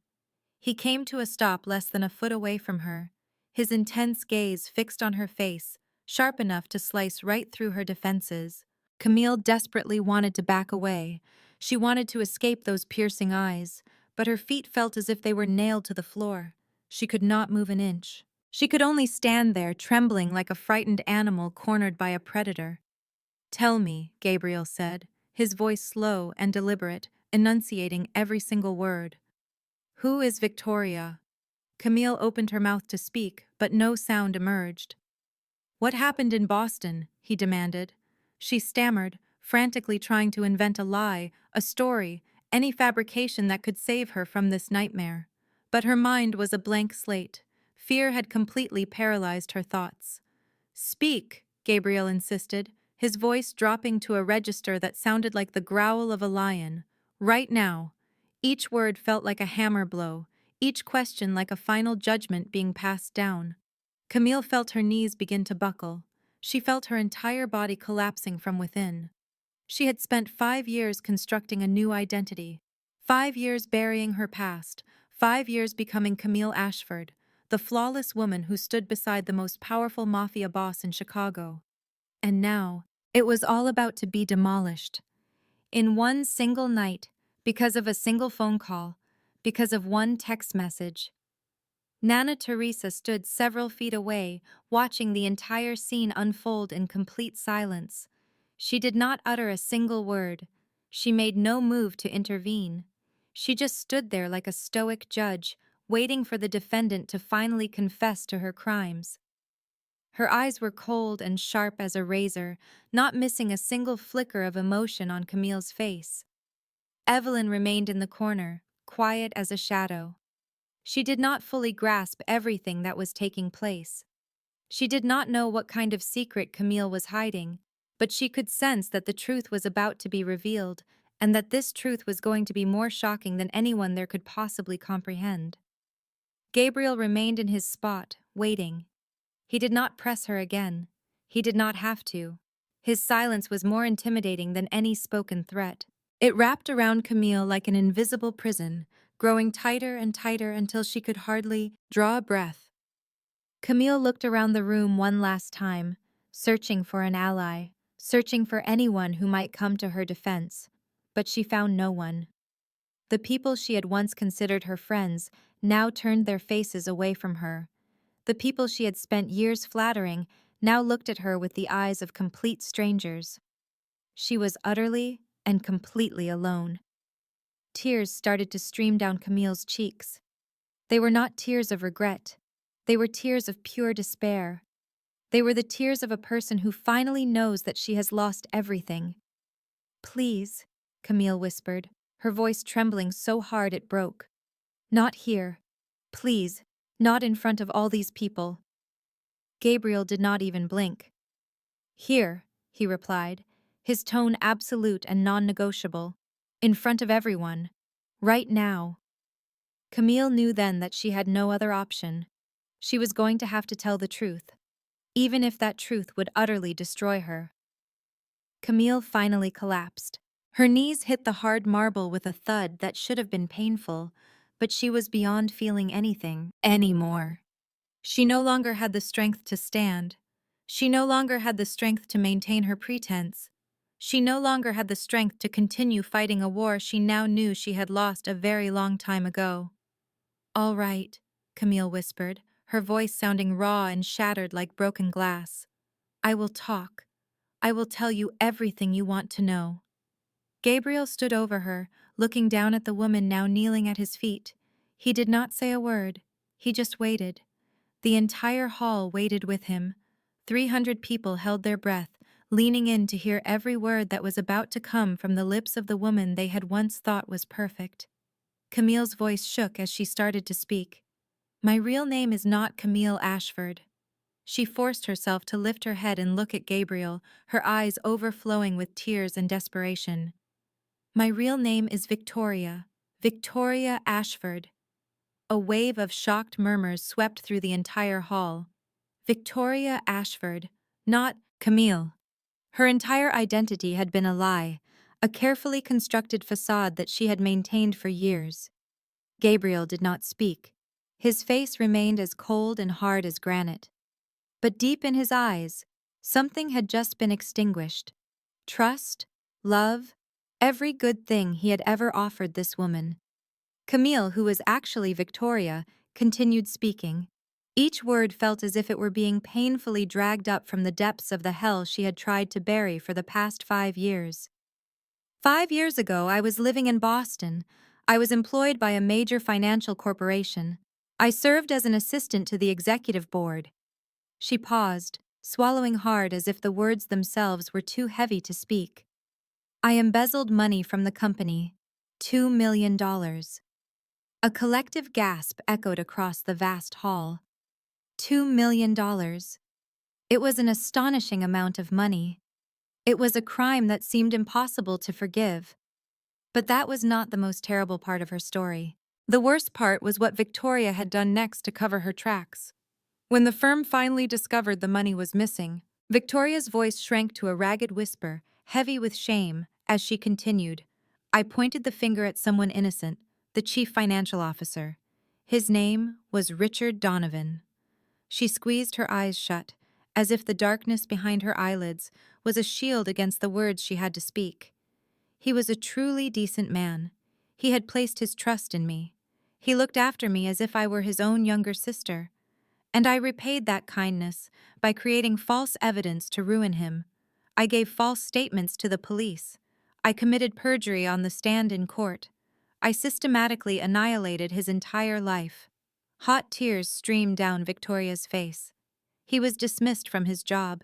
He came to a stop less than a foot away from her, his intense gaze fixed on her face, sharp enough to slice right through her defenses. Camille desperately wanted to back away. She wanted to escape those piercing eyes, but her feet felt as if they were nailed to the floor. She could not move an inch. She could only stand there, trembling like a frightened animal cornered by a predator. "Tell me," Gabriel said, his voice slow and deliberate, enunciating every single word. "Who is Victoria?" Camille opened her mouth to speak, but no sound emerged. "What happened in Boston?" he demanded. She stammered, frantically trying to invent a lie, a story, any fabrication that could save her from this nightmare. But her mind was a blank slate. Fear had completely paralyzed her thoughts. "Speak," Gabriel insisted, his voice dropping to a register that sounded like the growl of a lion. "Right now." Each word felt like a hammer blow, each question like a final judgment being passed down. Camille felt her knees begin to buckle. She felt her entire body collapsing from within. She had spent 5 years constructing a new identity. 5 years burying her past. 5 years becoming Camille Ashford, the flawless woman who stood beside the most powerful mafia boss in Chicago. And now, it was all about to be demolished. In one single night, because of a single phone call, because of one text message. Nana Teresa stood several feet away, watching the entire scene unfold in complete silence. She did not utter a single word. She made no move to intervene. She just stood there like a stoic judge, waiting for the defendant to finally confess to her crimes. Her eyes were cold and sharp as a razor, not missing a single flicker of emotion on Camille's face. Evelyn remained in the corner, quiet as a shadow. She did not fully grasp everything that was taking place. She did not know what kind of secret Camille was hiding, but she could sense that the truth was about to be revealed, and that this truth was going to be more shocking than anyone there could possibly comprehend. Gabriel remained in his spot, waiting. He did not press her again. He did not have to. His silence was more intimidating than any spoken threat. It wrapped around Camille like an invisible prison, growing tighter and tighter until she could hardly draw a breath. Camille looked around the room one last time, searching for an ally, searching for anyone who might come to her defense, but she found no one. The people she had once considered her friends now turned their faces away from her. The people she had spent years flattering now looked at her with the eyes of complete strangers. She was utterly and completely alone. Tears started to stream down Camille's cheeks. They were not tears of regret. They were tears of pure despair. They were the tears of a person who finally knows that she has lost everything. "Please," Camille whispered, her voice trembling so hard it broke. "Not here. Please, not in front of all these people." Gabriel did not even blink. "Here," he replied, his tone absolute and non-negotiable. "In front of everyone. Right now." Camille knew then that she had no other option. She was going to have to tell the truth, even if that truth would utterly destroy her. Camille finally collapsed. Her knees hit the hard marble with a thud that should have been painful, but she was beyond feeling anything anymore. She no longer had the strength to stand. She no longer had the strength to maintain her pretense. She no longer had the strength to continue fighting a war she now knew she had lost a very long time ago. "All right," Camille whispered, her voice sounding raw and shattered like broken glass. "I will talk. I will tell you everything you want to know." Gabriel stood over her, looking down at the woman now kneeling at his feet. He did not say a word. He just waited. The entire hall waited with him. 300 people held their breath, leaning in to hear every word that was about to come from the lips of the woman they had once thought was perfect. Camille's voice shook as she started to speak. "My real name is not Camille Ashford." She forced herself to lift her head and look at Gabriel, her eyes overflowing with tears and desperation. "My real name is Victoria. Victoria Ashford." A wave of shocked murmurs swept through the entire hall. Victoria Ashford, not Camille. Her entire identity had been a lie, a carefully constructed facade that she had maintained for years. Gabriel did not speak. His face remained as cold and hard as granite. But deep in his eyes, something had just been extinguished. Trust, love, every good thing he had ever offered this woman. Camille, who was actually Victoria, continued speaking. Each word felt as if it were being painfully dragged up from the depths of the hell she had tried to bury for the past 5 years. 5 years ago, I was living in Boston. I was employed by a major financial corporation. I served as an assistant to the executive board. She paused, swallowing hard as if the words themselves were too heavy to speak. I embezzled money from the company. $2 million. A collective gasp echoed across the vast hall. $2 million. It was an astonishing amount of money. It was a crime that seemed impossible to forgive. But that was not the most terrible part of her story. The worst part was what Victoria had done next to cover her tracks. When the firm finally discovered the money was missing, Victoria's voice shrank to a ragged whisper, heavy with shame, as she continued. I pointed the finger at someone innocent, the chief financial officer. His name was Richard Donovan. She squeezed her eyes shut, as if the darkness behind her eyelids was a shield against the words she had to speak. He was a truly decent man. He had placed his trust in me. He looked after me as if I were his own younger sister. And I repaid that kindness by creating false evidence to ruin him. I gave false statements to the police. I committed perjury on the stand in court. I systematically annihilated his entire life. Hot tears streamed down Victoria's face. He was dismissed from his job.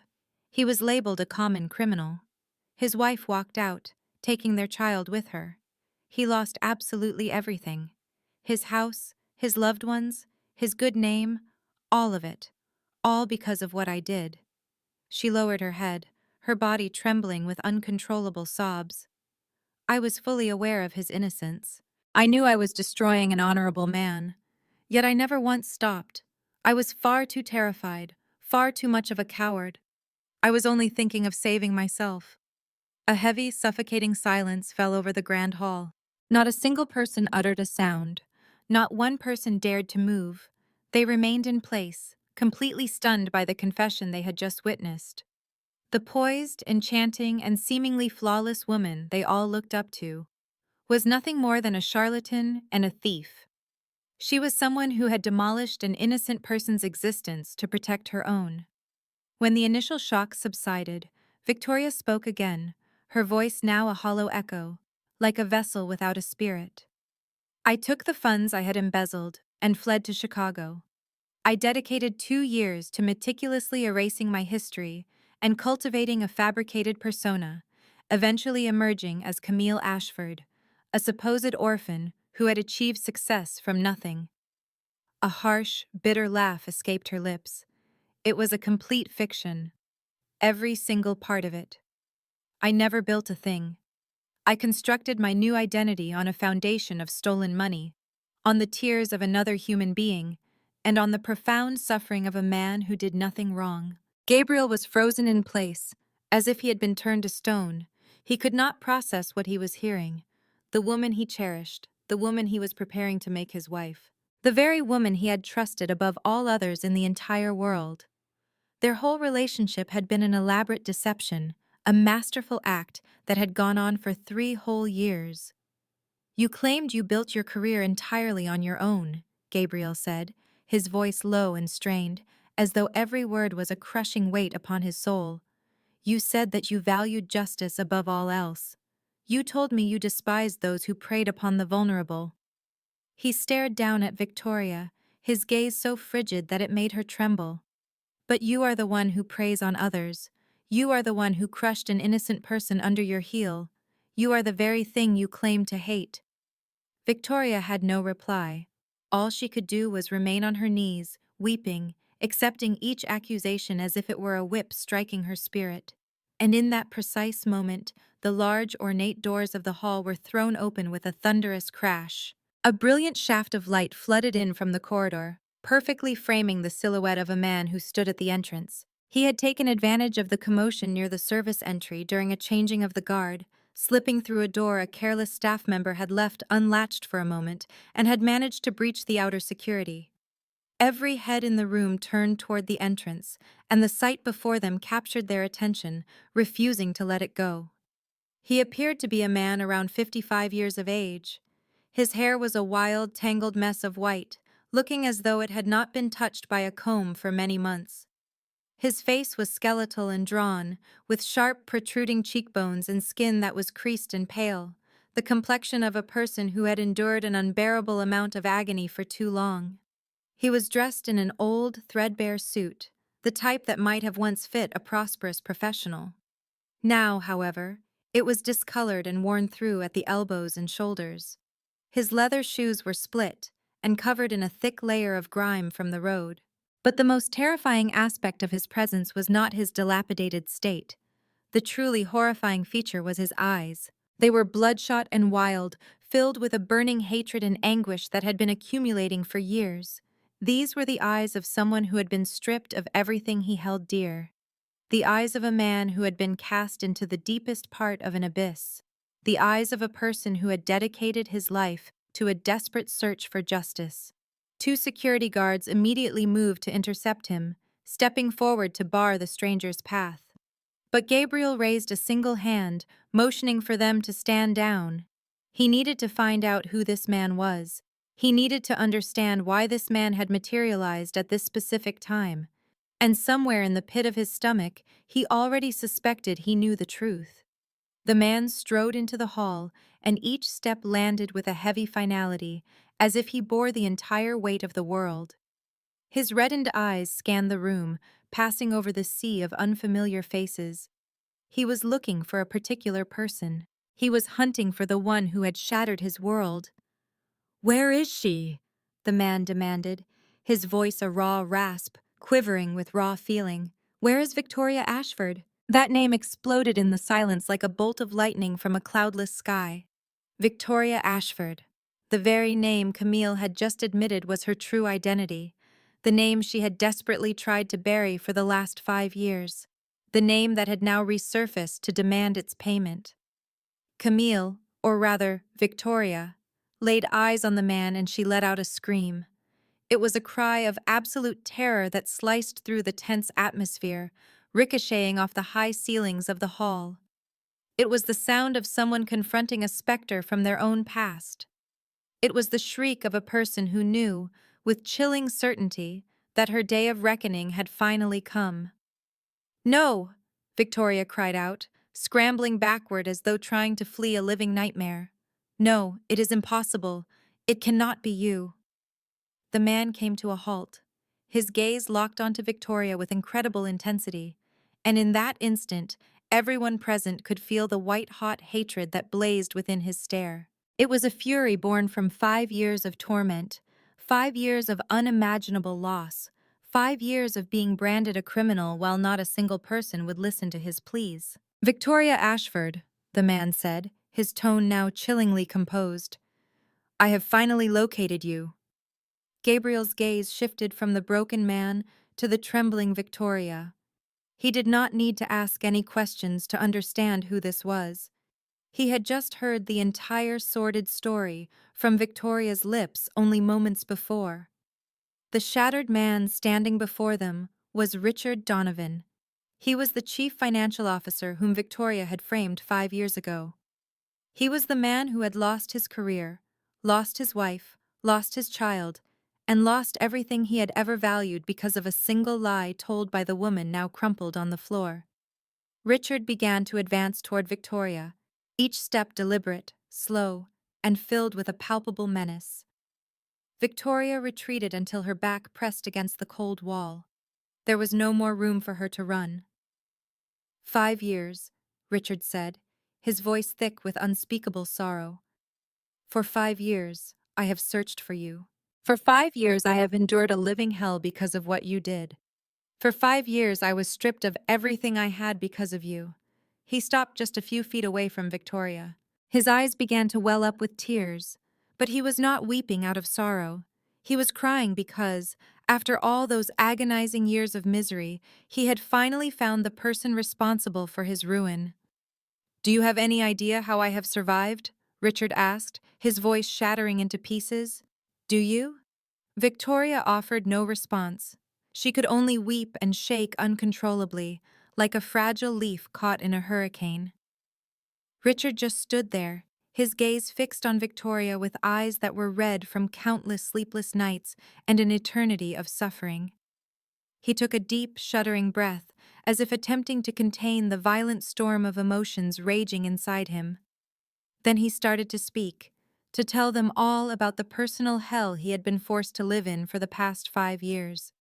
He was labeled a common criminal. His wife walked out, taking their child with her. He lost absolutely everything. His house, his loved ones, his good name, all of it. All because of what I did. She lowered her head, her body trembling with uncontrollable sobs. I was fully aware of his innocence. I knew I was destroying an honorable man. Yet I never once stopped. I was far too terrified, far too much of a coward. I was only thinking of saving myself. A heavy, suffocating silence fell over the grand hall. Not a single person uttered a sound. Not one person dared to move. They remained in place, completely stunned by the confession they had just witnessed. The poised, enchanting, and seemingly flawless woman they all looked up to was nothing more than a charlatan and a thief. She was someone who had demolished an innocent person's existence to protect her own. When the initial shock subsided, Victoria spoke again, her voice now a hollow echo, like a vessel without a spirit. I took the funds I had embezzled and fled to Chicago. I dedicated 2 years to meticulously erasing my history and cultivating a fabricated persona, eventually emerging as Camille Ashford, a supposed orphan who had achieved success from nothing. A harsh, bitter laugh escaped her lips. It was a complete fiction. Every single part of it. I never built a thing. I constructed my new identity on a foundation of stolen money, on the tears of another human being, and on the profound suffering of a man who did nothing wrong. Gabriel was frozen in place, as if he had been turned to stone. He could not process what he was hearing. The woman he cherished, the woman he was preparing to make his wife, the very woman he had trusted above all others in the entire world. Their whole relationship had been an elaborate deception, a masterful act that had gone on for 3 whole years. You claimed you built your career entirely on your own, Gabriel said, his voice low and strained, as though every word was a crushing weight upon his soul. You said that you valued justice above all else. You told me you despised those who preyed upon the vulnerable. He stared down at Victoria, his gaze so frigid that it made her tremble. But you are the one who preys on others. You are the one who crushed an innocent person under your heel. You are the very thing you claimed to hate. Victoria had no reply. All she could do was remain on her knees, weeping, accepting each accusation as if it were a whip striking her spirit. And in that precise moment, the large, ornate doors of the hall were thrown open with a thunderous crash. A brilliant shaft of light flooded in from the corridor, perfectly framing the silhouette of a man who stood at the entrance. He had taken advantage of the commotion near the service entry during a changing of the guard, slipping through a door a careless staff member had left unlatched for a moment, and had managed to breach the outer security. Every head in the room turned toward the entrance, and the sight before them captured their attention, refusing to let it go. He appeared to be a man around 55 years of age. His hair was a wild, tangled mess of white, looking as though it had not been touched by a comb for many months. His face was skeletal and drawn, with sharp, protruding cheekbones and skin that was creased and pale, the complexion of a person who had endured an unbearable amount of agony for too long. He was dressed in an old, threadbare suit, the type that might have once fit a prosperous professional. Now, however, it was discolored and worn through at the elbows and shoulders. His leather shoes were split and covered in a thick layer of grime from the road. But the most terrifying aspect of his presence was not his dilapidated state. The truly horrifying feature was his eyes. They were bloodshot and wild, filled with a burning hatred and anguish that had been accumulating for years. These were the eyes of someone who had been stripped of everything he held dear. The eyes of a man who had been cast into the deepest part of an abyss. The eyes of a person who had dedicated his life to a desperate search for justice. Two security guards immediately moved to intercept him, stepping forward to bar the stranger's path. But Gabriel raised a single hand, motioning for them to stand down. He needed to find out who this man was. He needed to understand why this man had materialized at this specific time. And somewhere in the pit of his stomach, he already suspected he knew the truth. The man strode into the hall, and each step landed with a heavy finality, as if he bore the entire weight of the world. His reddened eyes scanned the room, passing over the sea of unfamiliar faces. He was looking for a particular person. He was hunting for the one who had shattered his world. "Where is she?" the man demanded, his voice a raw rasp, quivering with raw feeling. "Where is Victoria Ashford?" That name exploded in the silence like a bolt of lightning from a cloudless sky. Victoria Ashford. The very name Camille had just admitted was her true identity. The name she had desperately tried to bury for the last 5 years. The name that had now resurfaced to demand its payment. Camille, or rather, Victoria, laid eyes on the man and she let out a scream. It was a cry of absolute terror that sliced through the tense atmosphere, ricocheting off the high ceilings of the hall. It was the sound of someone confronting a specter from their own past. It was the shriek of a person who knew, with chilling certainty, that her day of reckoning had finally come. "No!" Victoria cried out, scrambling backward as though trying to flee a living nightmare. "No, it is impossible. It cannot be you." The man came to a halt. His gaze locked onto Victoria with incredible intensity, and in that instant, everyone present could feel the white-hot hatred that blazed within his stare. It was a fury born from 5 years of torment, 5 years of unimaginable loss, 5 years of being branded a criminal while not a single person would listen to his pleas. "Victoria Ashford," the man said, his tone now chillingly composed. "I have finally located you." Gabriel's gaze shifted from the broken man to the trembling Victoria. He did not need to ask any questions to understand who this was. He had just heard the entire sordid story from Victoria's lips only moments before. The shattered man standing before them was Richard Donovan. He was the chief financial officer whom Victoria had framed 5 years ago. He was the man who had lost his career, lost his wife, lost his child, and lost everything he had ever valued because of a single lie told by the woman now crumpled on the floor. Richard began to advance toward Victoria, each step deliberate, slow, and filled with a palpable menace. Victoria retreated until her back pressed against the cold wall. There was no more room for her to run. 5 years, Richard said, his voice thick with unspeakable sorrow. For 5 years, I have searched for you. For 5 years, I have endured a living hell because of what you did. For 5 years, I was stripped of everything I had because of you. He stopped just a few feet away from Victoria. His eyes began to well up with tears, But he was not weeping out of sorrow. He was crying because, after all those agonizing years of misery, he had finally found the person responsible for his ruin. "Do you have any idea how I have survived?" Richard asked, his voice shattering into pieces. "Do you?" Victoria offered no response. She could only weep and shake uncontrollably, like a fragile leaf caught in a hurricane. Richard just stood there, his gaze fixed on Victoria with eyes that were red from countless sleepless nights and an eternity of suffering. He took a deep, shuddering breath, as if attempting to contain the violent storm of emotions raging inside him. Then he started to speak, to tell them all about the personal hell he had been forced to live in for the past 5 years.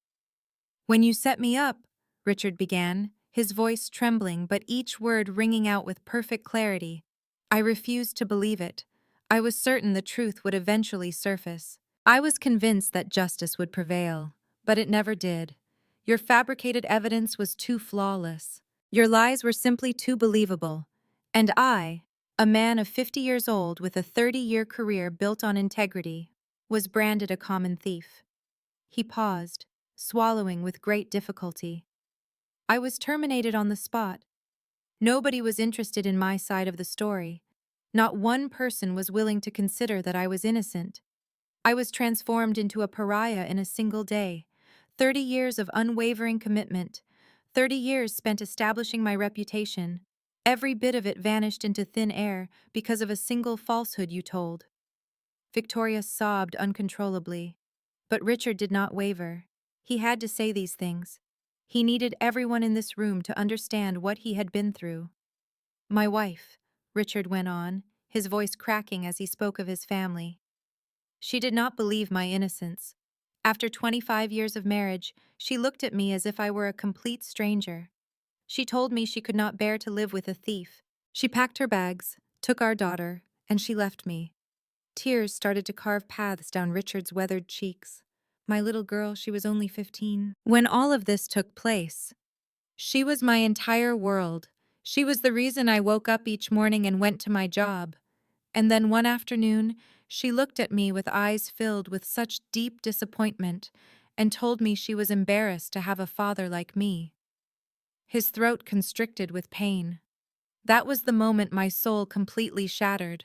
"When you set me up," Richard began, his voice trembling but each word ringing out with perfect clarity, "I refused to believe it. I was certain the truth would eventually surface. I was convinced that justice would prevail, but it never did. Your fabricated evidence was too flawless. Your lies were simply too believable. And I, a man of 50 years old with a 30-year career built on integrity, was branded a common thief." He paused, swallowing with great difficulty. "I was terminated on the spot. Nobody was interested in my side of the story. Not one person was willing to consider that I was innocent. I was transformed into a pariah in a single day. 30 years of unwavering commitment. 30 years spent establishing my reputation. Every bit of it vanished into thin air because of a single falsehood you told." Victoria sobbed uncontrollably. But Richard did not waver. He had to say these things. He needed everyone in this room to understand what he had been through. "My wife," Richard went on, his voice cracking as he spoke of his family. "She did not believe my innocence. After 25 years of marriage, she looked at me as if I were a complete stranger. She told me she could not bear to live with a thief. She packed her bags, took our daughter, and she left me." Tears started to carve paths down Richard's weathered cheeks. "My little girl, she was only 15. When all of this took place, she was my entire world. She was the reason I woke up each morning and went to my job. And then one afternoon, she looked at me with eyes filled with such deep disappointment and told me she was embarrassed to have a father like me." His throat constricted with pain. That was the moment my soul completely shattered.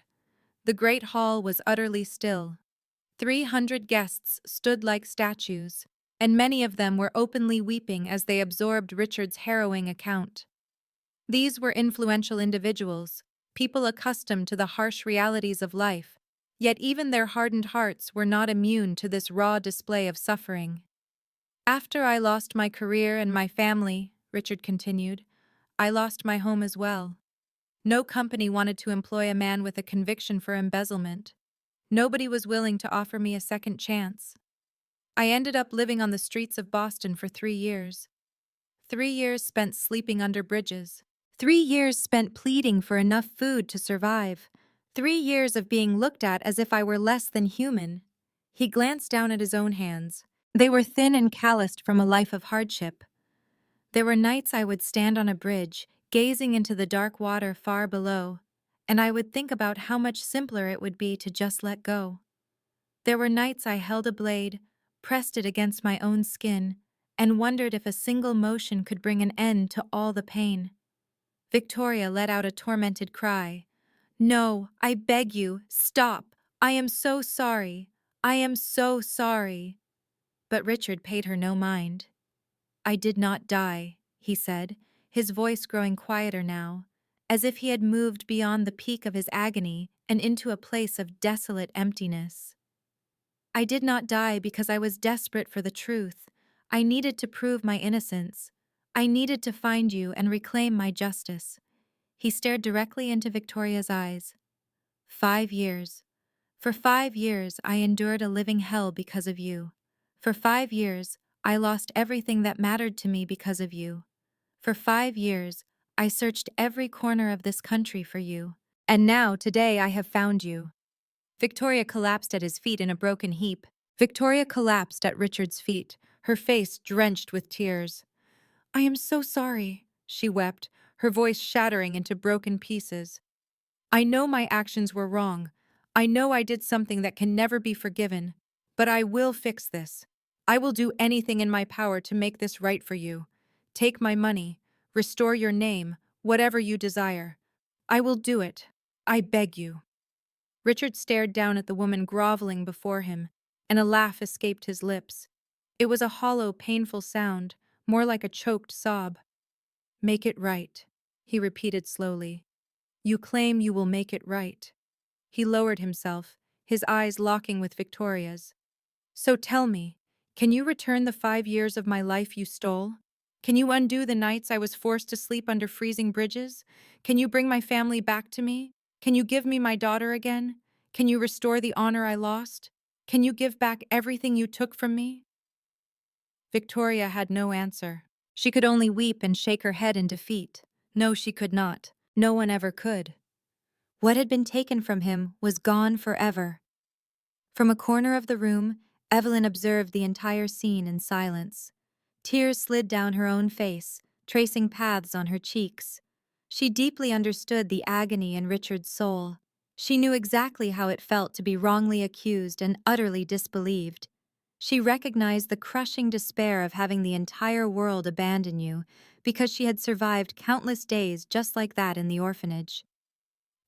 The great hall was utterly still. 300 guests stood like statues, and many of them were openly weeping as they absorbed Richard's harrowing account. These were influential individuals, people accustomed to the harsh realities of life, yet even their hardened hearts were not immune to this raw display of suffering. "After I lost my career and my family," Richard continued, "I lost my home as well. No company wanted to employ a man with a conviction for embezzlement. Nobody was willing to offer me a second chance. I ended up living on the streets of Boston for 3 years. 3 years spent sleeping under bridges. 3 years spent pleading for enough food to survive. 3 years of being looked at as if I were less than human." He glanced down at his own hands. They were thin and calloused from a life of hardship. "There were nights I would stand on a bridge, gazing into the dark water far below, and I would think about how much simpler it would be to just let go. There were nights I held a blade, pressed it against my own skin, and wondered if a single motion could bring an end to all the pain." Victoria let out a tormented cry. "No, I beg you, stop! I am so sorry! I am so sorry!" But Richard paid her no mind. "I did not die," he said, his voice growing quieter now, as if he had moved beyond the peak of his agony and into a place of desolate emptiness. "I did not die because I was desperate for the truth. I needed to prove my innocence. I needed to find you and reclaim my justice." He stared directly into Victoria's eyes. 5 years. For 5 years, I endured a living hell because of you. For 5 years, I lost everything that mattered to me because of you. For 5 years, I searched every corner of this country for you. And now, today, I have found you." Victoria collapsed at his feet in a broken heap. Victoria collapsed at Richard's feet, her face drenched with tears. "I am so sorry," she wept, her voice shattering into broken pieces. "I know my actions were wrong. I know I did something that can never be forgiven, but I will fix this. I will do anything in my power to make this right for you. Take my money, restore your name, whatever you desire. I will do it. I beg you." Richard stared down at the woman groveling before him, and a laugh escaped his lips. It was a hollow, painful sound, more like a choked sob. "Make it right," he repeated slowly. "You claim you will make it right." He lowered himself, his eyes locking with Victoria's. "So tell me, can you return the 5 years of my life you stole? Can you undo the nights I was forced to sleep under freezing bridges? Can you bring my family back to me? Can you give me my daughter again? Can you restore the honor I lost? Can you give back everything you took from me?" Victoria had no answer. She could only weep and shake her head in defeat. No, she could not. No one ever could. What had been taken from him was gone forever. From a corner of the room, Evelyn observed the entire scene in silence. Tears slid down her own face, tracing paths on her cheeks. She deeply understood the agony in Richard's soul. She knew exactly how it felt to be wrongly accused and utterly disbelieved. She recognized the crushing despair of having the entire world abandon you because she had survived countless days just like that in the orphanage.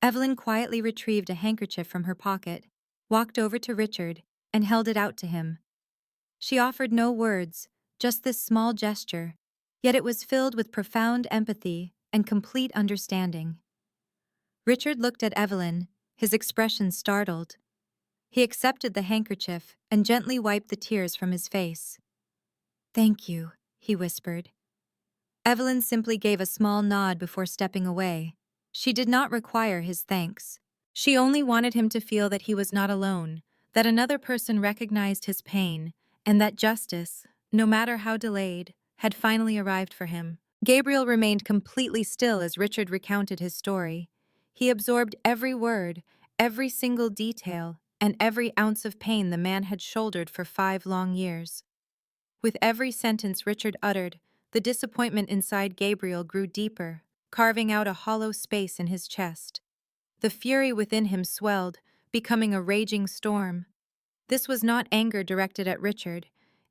Evelyn quietly retrieved a handkerchief from her pocket, walked over to Richard, and held it out to him. She offered no words, just this small gesture, yet it was filled with profound empathy and complete understanding. Richard looked at Evelyn, his expression startled. He accepted the handkerchief and gently wiped the tears from his face. "Thank you," he whispered. Evelyn simply gave a small nod before stepping away. She did not require his thanks. She only wanted him to feel that he was not alone, that another person recognized his pain, and that justice, no matter how delayed, had finally arrived for him. Gabriel remained completely still as Richard recounted his story. He absorbed every word, every single detail, and every ounce of pain the man had shouldered for 5 long years. With every sentence Richard uttered, the disappointment inside Gabriel grew deeper, carving out a hollow space in his chest. The fury within him swelled, becoming a raging storm. This was not anger directed at Richard.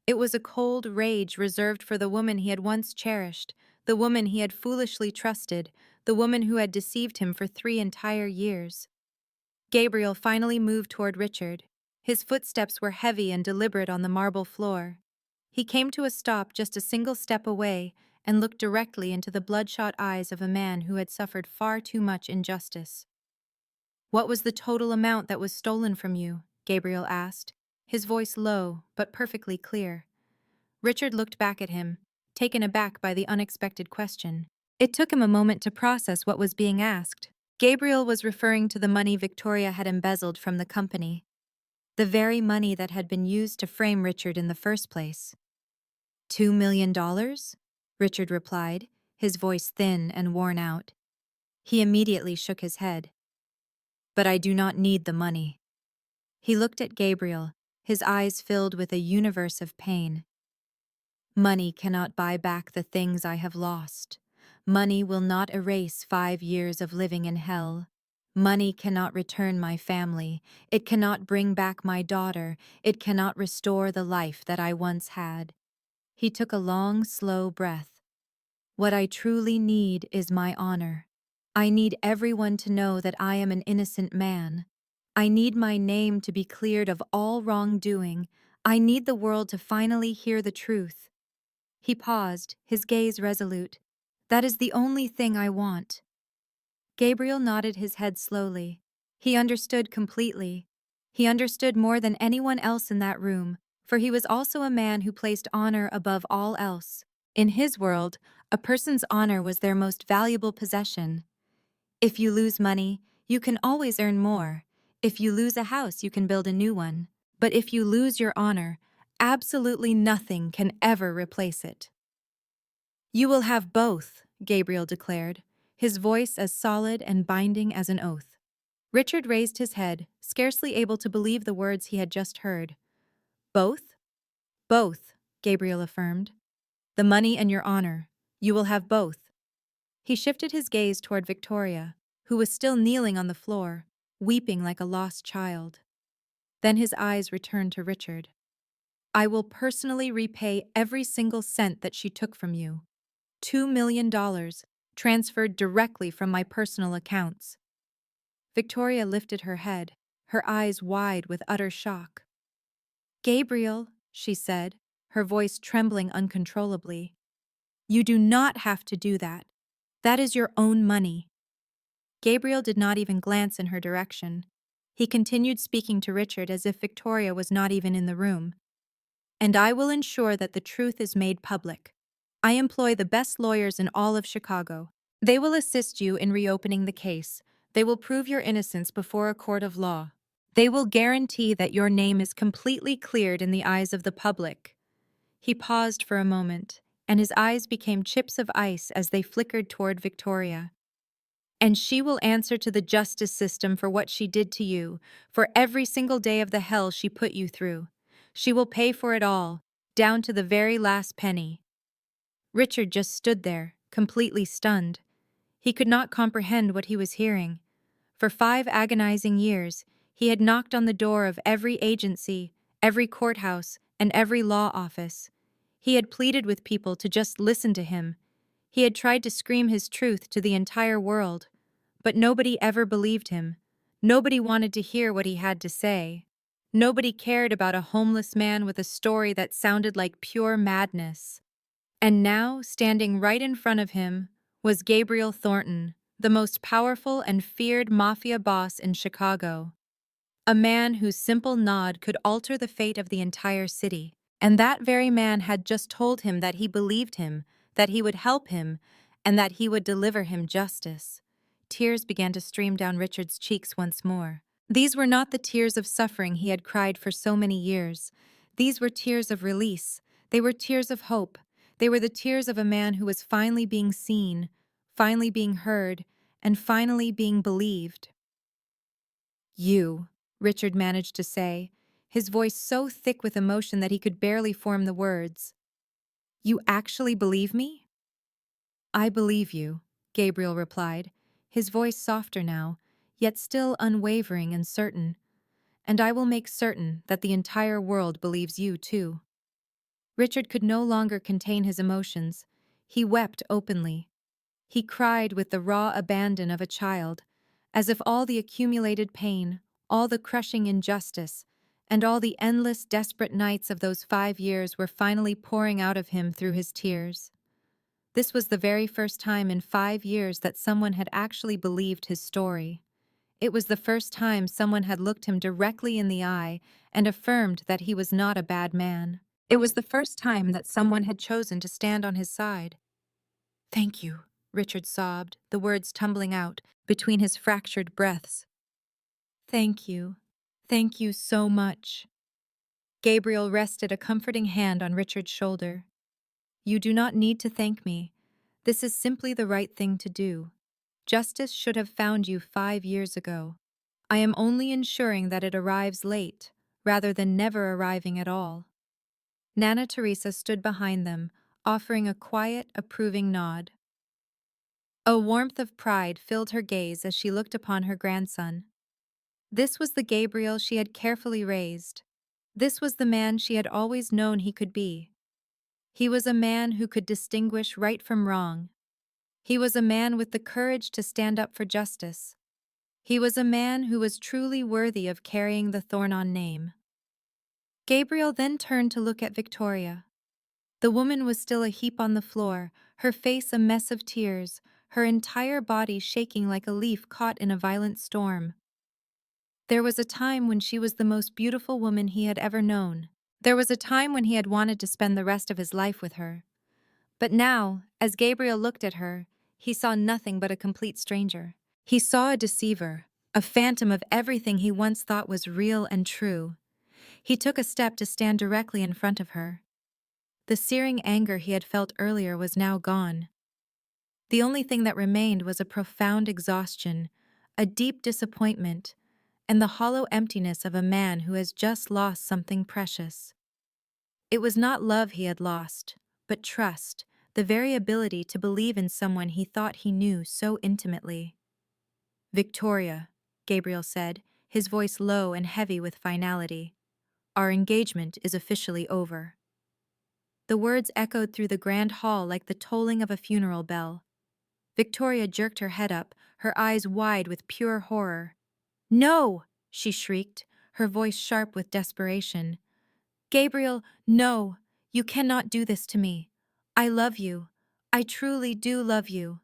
It was a cold rage reserved for the woman he had once cherished, the woman he had foolishly trusted, the woman who had deceived him for 3 entire years. Gabriel finally moved toward Richard. His footsteps were heavy and deliberate on the marble floor. He came to a stop just a single step away and looked directly into the bloodshot eyes of a man who had suffered far too much injustice. "What was the total amount that was stolen from you?" Gabriel asked, his voice low but perfectly clear. Richard looked back at him, taken aback by the unexpected question. It took him a moment to process what was being asked. Gabriel was referring to the money Victoria had embezzled from the company, the very money that had been used to frame Richard in the first place. $2 million? Richard replied, his voice thin and worn out. He immediately shook his head. "But I do not need the money." He looked at Gabriel, his eyes filled with a universe of pain. "Money cannot buy back the things I have lost. Money will not erase 5 years of living in hell. Money cannot return my family. It cannot bring back my daughter. It cannot restore the life that I once had." He took a long, slow breath. "What I truly need is my honor. I need everyone to know that I am an innocent man. I need my name to be cleared of all wrongdoing. I need the world to finally hear the truth." He paused, his gaze resolute. "That is the only thing I want." Gabriel nodded his head slowly. He understood completely. He understood more than anyone else in that room, for he was also a man who placed honor above all else. In his world, a person's honor was their most valuable possession. If you lose money, you can always earn more. If you lose a house, you can build a new one. But if you lose your honor, absolutely nothing can ever replace it. "You will have both," Gabriel declared, his voice as solid and binding as an oath. Richard raised his head, scarcely able to believe the words he had just heard. "Both?" "Both," Gabriel affirmed. "The money and your honor. You will have both." He shifted his gaze toward Victoria, who was still kneeling on the floor. weeping like a lost child. Then his eyes returned to Richard. I will personally repay every single cent that she took from you. $2 million, transferred directly from my personal accounts. Victoria lifted her head, her eyes wide with utter shock. Gabriel, she said, her voice trembling uncontrollably. You do not have to do that. That is your own money. Gabriel did not even glance in her direction. He continued speaking to Richard as if Victoria was not even in the room. And I will ensure that the truth is made public. I employ the best lawyers in all of Chicago. They will assist you in reopening the case. They will prove your innocence before a court of law. They will guarantee that your name is completely cleared in the eyes of the public. He paused for a moment, and his eyes became chips of ice as they flickered toward Victoria. And she will answer to the justice system for what she did to you, for every single day of the hell she put you through. She will pay for it all, down to the very last penny. Richard just stood there, completely stunned. He could not comprehend what he was hearing. For 5 agonizing years, he had knocked on the door of every agency, every courthouse, and every law office. He had pleaded with people to just listen to him. He had tried to scream his truth to the entire world, but nobody ever believed him. Nobody wanted to hear what he had to say. Nobody cared about a homeless man with a story that sounded like pure madness. And now, standing right in front of him, was Gabriel Thornton, the most powerful and feared Mafia boss in Chicago. A man whose simple nod could alter the fate of the entire city. And that very man had just told him that he believed him, that he would help him, and that he would deliver him justice. Tears began to stream down Richard's cheeks once more. These were not the tears of suffering he had cried for so many years. These were tears of release. They were tears of hope. They were the tears of a man who was finally being seen, finally being heard, and finally being believed. You, Richard managed to say, his voice so thick with emotion that he could barely form the words. You actually believe me? I believe you, Gabriel replied, his voice softer now, yet still unwavering and certain. And I will make certain that the entire world believes you too. Richard could no longer contain his emotions. He wept openly. He cried with the raw abandon of a child, as if all the accumulated pain, all the crushing injustice, and all the endless, desperate nights of those 5 years were finally pouring out of him through his tears. This was the very first time in 5 years that someone had actually believed his story. It was the first time someone had looked him directly in the eye and affirmed that he was not a bad man. It was the first time that someone had chosen to stand on his side. Thank you, Richard sobbed, the words tumbling out between his fractured breaths. Thank you. Thank you so much. Gabriel rested a comforting hand on Richard's shoulder. You do not need to thank me. This is simply the right thing to do. Justice should have found you 5 years ago. I am only ensuring that it arrives late, rather than never arriving at all. Nana Teresa stood behind them, offering a quiet, approving nod. A warmth of pride filled her gaze as she looked upon her grandson. This was the Gabriel she had carefully raised. This was the man she had always known he could be. He was a man who could distinguish right from wrong. He was a man with the courage to stand up for justice. He was a man who was truly worthy of carrying the Thornton name. Gabriel then turned to look at Victoria. The woman was still a heap on the floor, her face a mess of tears, her entire body shaking like a leaf caught in a violent storm. There was a time when she was the most beautiful woman he had ever known. There was a time when he had wanted to spend the rest of his life with her. But now, as Gabriel looked at her, he saw nothing but a complete stranger. He saw a deceiver, a phantom of everything he once thought was real and true. He took a step to stand directly in front of her. The searing anger he had felt earlier was now gone. The only thing that remained was a profound exhaustion, a deep disappointment, and the hollow emptiness of a man who has just lost something precious. It was not love he had lost, but trust, the very ability to believe in someone he thought he knew so intimately. Victoria, Gabriel said, his voice low and heavy with finality. Our engagement is officially over. The words echoed through the grand hall like the tolling of a funeral bell. Victoria jerked her head up, her eyes wide with pure horror. No! She shrieked, her voice sharp with desperation. Gabriel, no! You cannot do this to me. I love you. I truly do love you.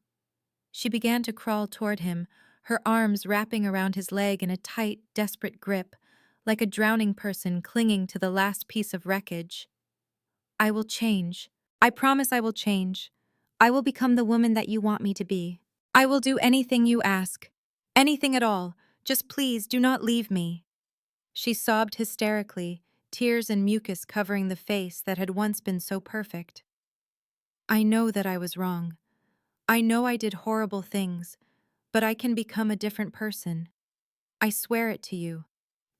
She began to crawl toward him, her arms wrapping around his leg in a tight, desperate grip, like a drowning person clinging to the last piece of wreckage. I will change. I promise I will change. I will become the woman that you want me to be. I will do anything you ask. Anything at all. Just please do not leave me. She sobbed hysterically, tears and mucus covering the face that had once been so perfect. I know that I was wrong. I know I did horrible things, but I can become a different person. I swear it to you.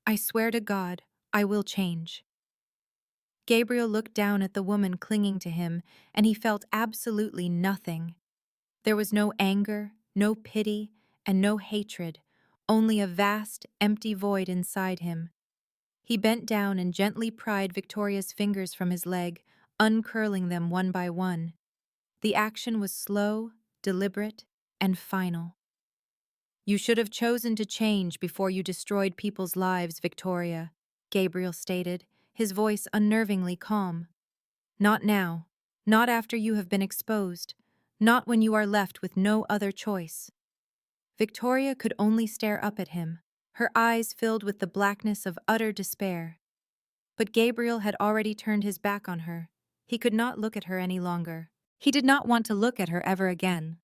I swear to God, I will change. Gabriel looked down at the woman clinging to him, and he felt absolutely nothing. There was no anger, no pity, and no hatred, only a vast, empty void inside him. He bent down and gently pried Victoria's fingers from his leg, uncurling them one by one. The action was slow, deliberate, and final. You should have chosen to change before you destroyed people's lives, Victoria, Gabriel stated, his voice unnervingly calm. Not now. Not after you have been exposed. Not when you are left with no other choice. Victoria could only stare up at him, her eyes filled with the blackness of utter despair. But Gabriel had already turned his back on her. He could not look at her any longer. He did not want to look at her ever again.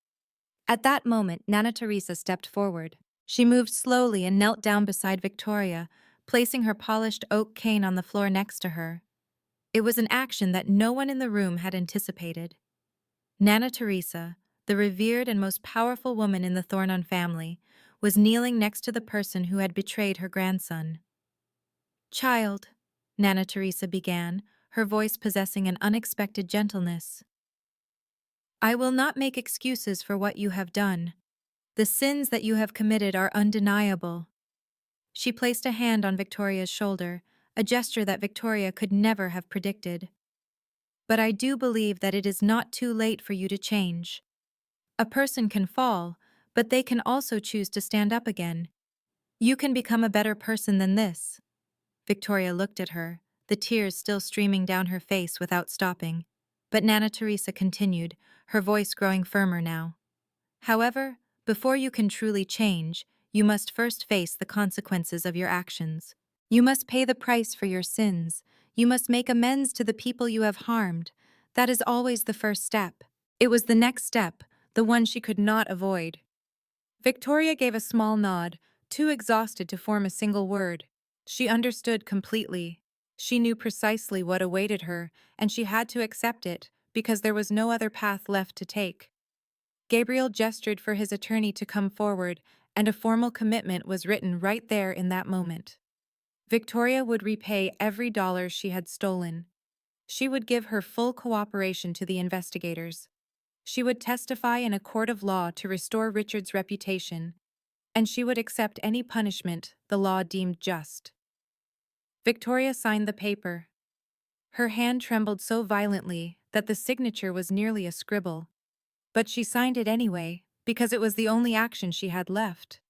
At that moment, Nana Teresa stepped forward. She moved slowly and knelt down beside Victoria, placing her polished oak cane on the floor next to her. It was an action that no one in the room had anticipated. Nana Teresa, the revered and most powerful woman in the Thornon family, was kneeling next to the person who had betrayed her grandson. Child, Nana Teresa began, her voice possessing an unexpected gentleness. I will not make excuses for what you have done. The sins that you have committed are undeniable. She placed a hand on Victoria's shoulder, a gesture that Victoria could never have predicted. But I do believe that it is not too late for you to change. A person can fall, but they can also choose to stand up again. You can become a better person than this. Victoria looked at her, the tears still streaming down her face without stopping. But Nana Teresa continued, her voice growing firmer now. However, before you can truly change, you must first face the consequences of your actions. You must pay the price for your sins. You must make amends to the people you have harmed. That is always the first step. It was the next step, the one she could not avoid. Victoria gave a small nod, too exhausted to form a single word. She understood completely. She knew precisely what awaited her, and she had to accept it, because there was no other path left to take. Gabriel gestured for his attorney to come forward, and a formal commitment was written right there in that moment. Victoria would repay every dollar she had stolen. She would give her full cooperation to the investigators. She would testify in a court of law to restore Richard's reputation, and she would accept any punishment the law deemed just. Victoria signed the paper. Her hand trembled so violently that the signature was nearly a scribble. But she signed it anyway, because it was the only action she had left.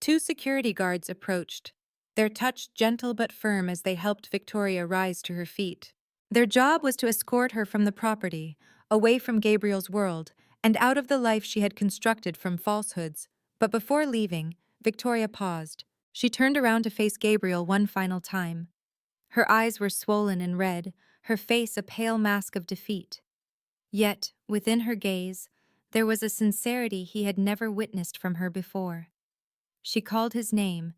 Two security guards approached, their touch gentle but firm as they helped Victoria rise to her feet. Their job was to escort her from the property, away from Gabriel's world, and out of the life she had constructed from falsehoods. But before leaving, Victoria paused. She turned around to face Gabriel one final time. Her eyes were swollen and red, her face a pale mask of defeat. Yet, within her gaze, there was a sincerity he had never witnessed from her before. She called his name,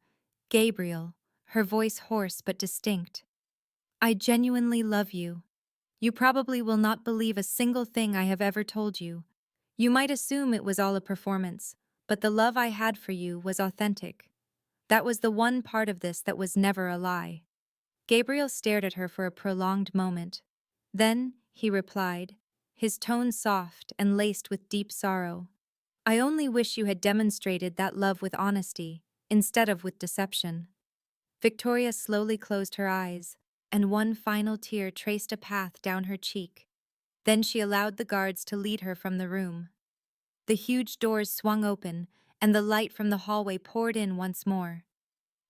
Gabriel, her voice hoarse but distinct. I genuinely love you. You probably will not believe a single thing I have ever told you. You might assume it was all a performance, but the love I had for you was authentic. That was the one part of this that was never a lie. Gabriel stared at her for a prolonged moment. Then, he replied, his tone soft and laced with deep sorrow. I only wish you had demonstrated that love with honesty. instead of with deception. Victoria slowly closed her eyes, and one final tear traced a path down her cheek. Then she allowed the guards to lead her from the room. The huge doors swung open, and the light from the hallway poured in once more.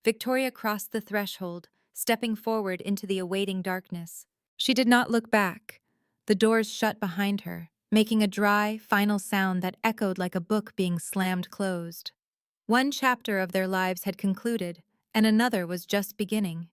Victoria crossed the threshold, stepping forward into the awaiting darkness. She did not look back. The doors shut behind her, making a dry, final sound that echoed like a book being slammed closed. One chapter of their lives had concluded, and another was just beginning.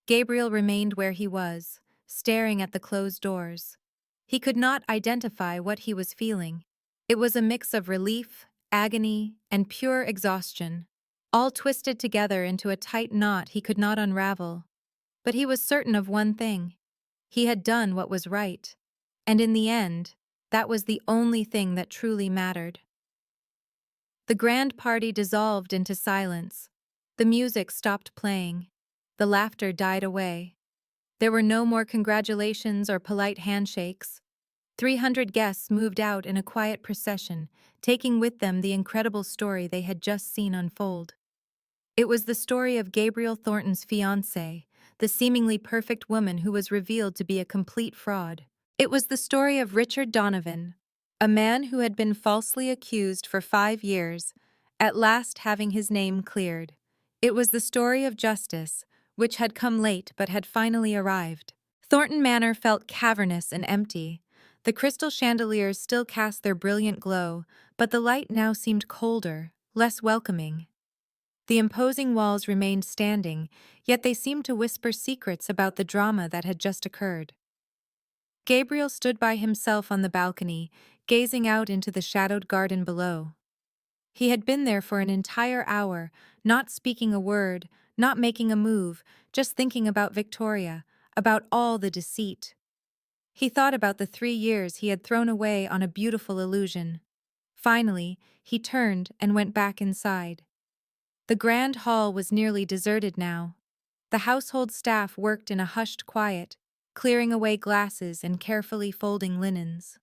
Gabriel remained where he was, staring at the closed doors. He could not identify what he was feeling. It was a mix of relief, agony, and pure exhaustion, all twisted together into a tight knot he could not unravel. But he was certain of one thing. He had done what was right. And in the end, that was the only thing that truly mattered. The grand party dissolved into silence. The music stopped playing. The laughter died away. There were no more congratulations or polite handshakes. 300 guests moved out in a quiet procession, taking with them the incredible story they had just seen unfold. It was the story of Gabriel Thornton's fiancée, the seemingly perfect woman who was revealed to be a complete fraud. It was the story of Richard Donovan, a man who had been falsely accused for 5 years, at last having his name cleared. It was the story of justice, which had come late but had finally arrived. Thornton Manor felt cavernous and empty. The crystal chandeliers still cast their brilliant glow, but the light now seemed colder, less welcoming. The imposing walls remained standing, yet they seemed to whisper secrets about the drama that had just occurred. Gabriel stood by himself on the balcony, gazing out into the shadowed garden below. He had been there for an entire hour, not speaking a word, not making a move, just thinking about Victoria, about all the deceit. He thought about the 3 years he had thrown away on a beautiful illusion. Finally, he turned and went back inside. The grand hall was nearly deserted now. The household staff worked in a hushed quiet, clearing away glasses and carefully folding linens.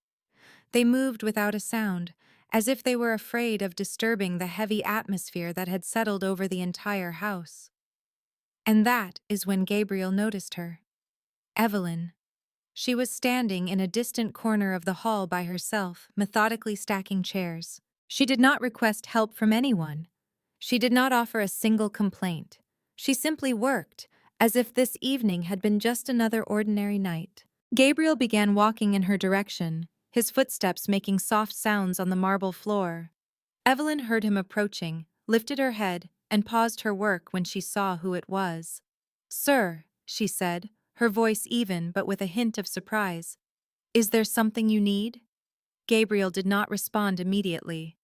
They moved without a sound, as if they were afraid of disturbing the heavy atmosphere that had settled over the entire house. And that is when Gabriel noticed her. Evelyn. She was standing in a distant corner of the hall by herself, methodically stacking chairs. She did not request help from anyone. She did not offer a single complaint. She simply worked, as if this evening had been just another ordinary night. Gabriel began walking in her direction, his footsteps making soft sounds on the marble floor. Evelyn heard him approaching, lifted her head, and paused her work when she saw who it was. "Sir," she said, her voice even but with a hint of surprise. "Is there something you need?" Gabriel did not respond immediately.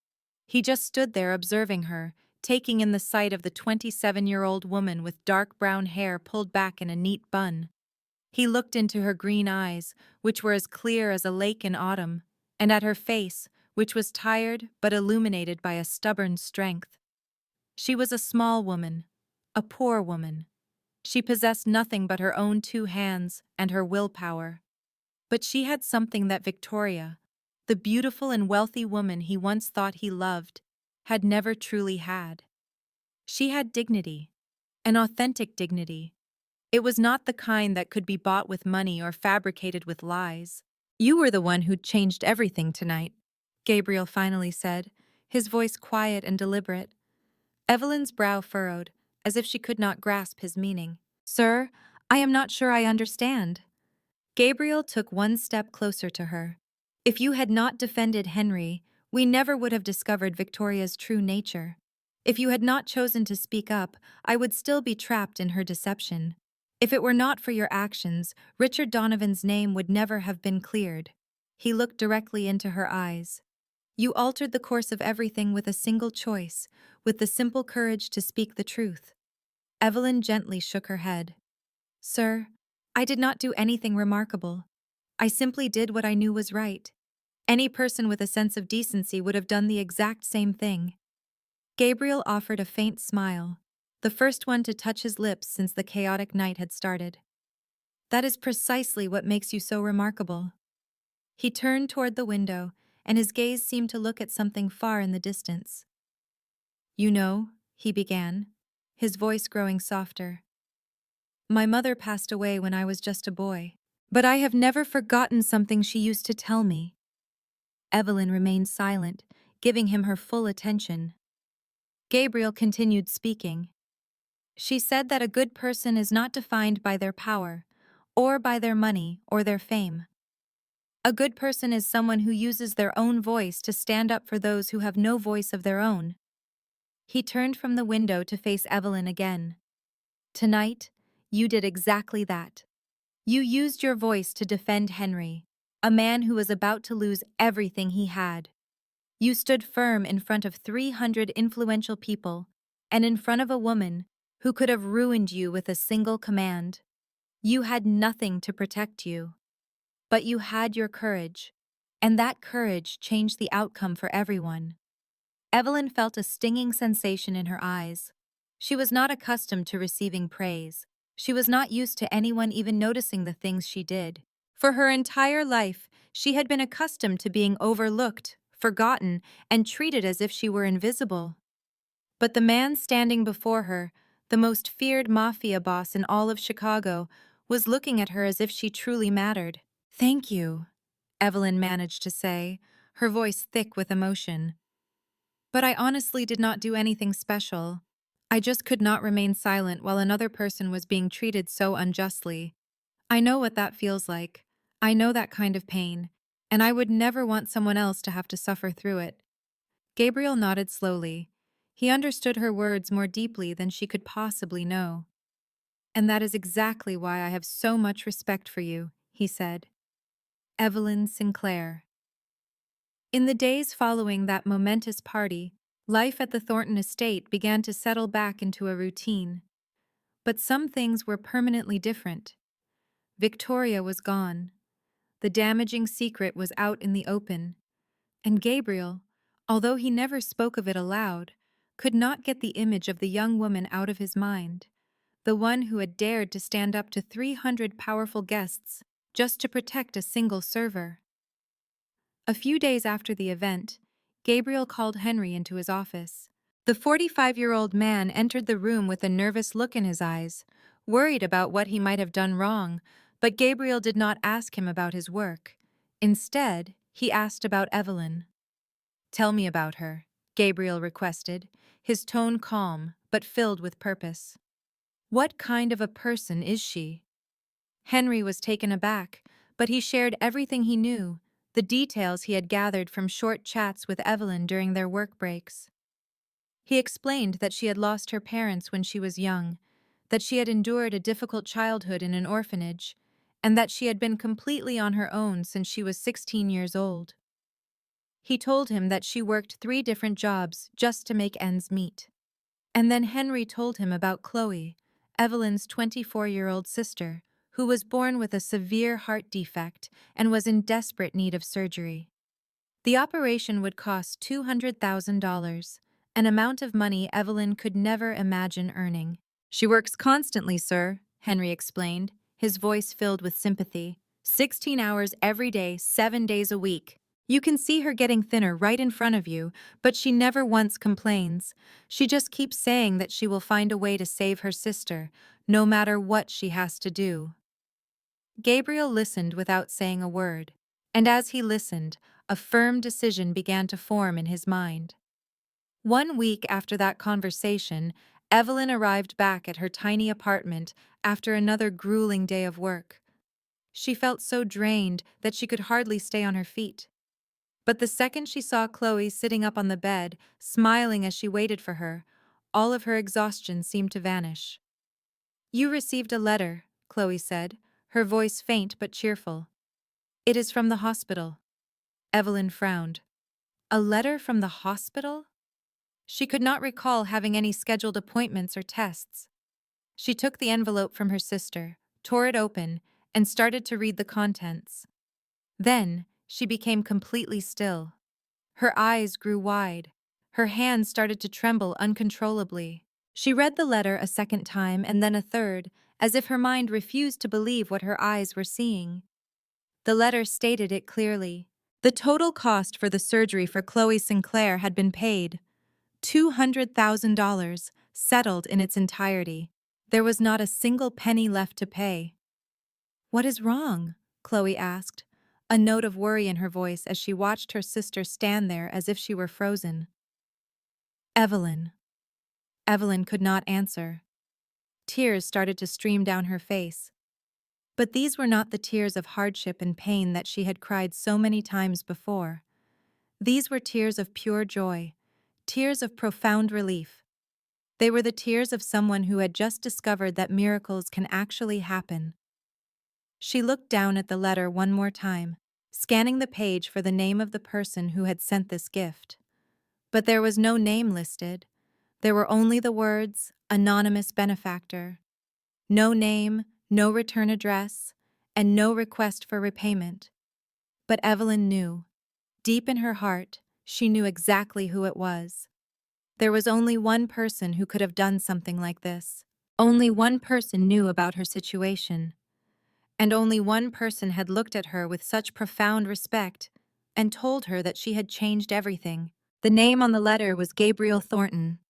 He just stood there observing her, taking in the sight of the 27-year-old woman with dark brown hair pulled back in a neat bun. He looked into her green eyes, which were as clear as a lake in autumn, and at her face, which was tired but illuminated by a stubborn strength. She was a small woman, a poor woman. She possessed nothing but her own 2 hands and her willpower. But she had something that Victoria, the beautiful and wealthy woman he once thought he loved, had never truly had. She had dignity, an authentic dignity. It was not the kind that could be bought with money or fabricated with lies. "You were the one who'd changed everything tonight," Gabriel finally said, his voice quiet and deliberate. Evelyn's brow furrowed, as if she could not grasp his meaning. "Sir, I am not sure I understand." Gabriel took one step closer to her. "If you had not defended Henry, we never would have discovered Victoria's true nature. If you had not chosen to speak up, I would still be trapped in her deception. If it were not for your actions, Richard Donovan's name would never have been cleared." He looked directly into her eyes. "You altered the course of everything with a single choice, with the simple courage to speak the truth." Evelyn gently shook her head. "Sir, I did not do anything remarkable. I simply did what I knew was right. Any person with a sense of decency would have done the exact same thing." Gabriel offered a faint smile, the first one to touch his lips since the chaotic night had started. "That is precisely what makes you so remarkable." He turned toward the window, and his gaze seemed to look at something far in the distance. "You know," he began, his voice growing softer. My mother passed away when I was just a boy, but I have never forgotten something she used to tell me. Evelyn remained silent, giving him her full attention. Gabriel continued speaking. She said that a good person is not defined by their power, or by their money or their fame. A good person is someone who uses their own voice to stand up for those who have no voice of their own. He turned from the window to face Evelyn again. Tonight, you did exactly that. You used your voice to defend Henry, a man who was about to lose everything he had. You stood firm in front of 300 influential people, and in front of a woman who could have ruined you with a single command. You had nothing to protect you. But you had your courage, and that courage changed the outcome for everyone. Evelyn felt a stinging sensation in her eyes. She was not accustomed to receiving praise. She was not used to anyone even noticing the things she did. For her entire life, she had been accustomed to being overlooked, forgotten, and treated as if she were invisible. But the man standing before her, the most feared Mafia boss in all of Chicago, was looking at her as if she truly mattered. "Thank you," Evelyn managed to say, her voice thick with emotion. "But I honestly did not do anything special. I just could not remain silent while another person was being treated so unjustly. I know what that feels like. I know that kind of pain, and I would never want someone else to have to suffer through it." Gabriel nodded slowly. He understood her words more deeply than she could possibly know. "And that is exactly why I have so much respect for you," he said. Evelyn Sinclair. In the days following that momentous party, life at the Thornton estate began to settle back into a routine. But some things were permanently different. Victoria was gone. The damaging secret was out in the open. And Gabriel, although he never spoke of it aloud, could not get the image of the young woman out of his mind, the one who had dared to stand up to 300 powerful guests just to protect a single server. A few days after the event, Gabriel called Henry into his office. The 45-year-old man entered the room with a nervous look in his eyes, worried about what he might have done wrong, but Gabriel did not ask him about his work. Instead, he asked about Evelyn. "Tell me about her," Gabriel requested, his tone calm but filled with purpose. "What kind of a person is she?" Henry was taken aback, but he shared everything he knew, the details he had gathered from short chats with Evelyn during their work breaks. He explained that she had lost her parents when she was young, that she had endured a difficult childhood in an orphanage, and that she had been completely on her own since she was 16 years old. He told him that she worked 3 different jobs just to make ends meet. And then Henry told him about Chloe, Evelyn's 24-year-old sister, who was born with a severe heart defect and was in desperate need of surgery. The operation would cost $200,000, an amount of money Evelyn could never imagine earning. "She works constantly, sir," Henry explained, his voice filled with sympathy. 16 hours every day, 7 days a week. You can see her getting thinner right in front of you, but she never once complains. She just keeps saying that she will find a way to save her sister, no matter what she has to do. Gabriel listened without saying a word, and as he listened, a firm decision began to form in his mind. 1 week after that conversation, Evelyn arrived back at her tiny apartment after another grueling day of work. She felt so drained that she could hardly stay on her feet. But the second she saw Chloe sitting up on the bed, smiling as she waited for her, all of her exhaustion seemed to vanish. "You received a letter," Chloe said, her voice faint but cheerful. "It is from the hospital." Evelyn frowned. A letter from the hospital? She could not recall having any scheduled appointments or tests. She took the envelope from her sister, tore it open, and started to read the contents. Then, she became completely still. Her eyes grew wide. Her hands started to tremble uncontrollably. She read the letter a second time and then a third, as if her mind refused to believe what her eyes were seeing. The letter stated it clearly. The total cost for the surgery for Chloe Sinclair had been paid, $200,000, settled in its entirety. There was not a single penny left to pay. "What is wrong?" Chloe asked, a note of worry in her voice as she watched her sister stand there as if she were frozen. Evelyn. Evelyn could not answer. Tears started to stream down her face. But these were not the tears of hardship and pain that she had cried so many times before. These were tears of pure joy, tears of profound relief. They were the tears of someone who had just discovered that miracles can actually happen. She looked down at the letter one more time, scanning the page for the name of the person who had sent this gift. But there was no name listed. There were only the words, "Anonymous benefactor." No name, no return address, and no request for repayment. But Evelyn knew. Deep in her heart, she knew exactly who it was. There was only one person who could have done something like this. Only one person knew about her situation. And only one person had looked at her with such profound respect and told her that she had changed everything. The name on the letter was Gabriel Thornton.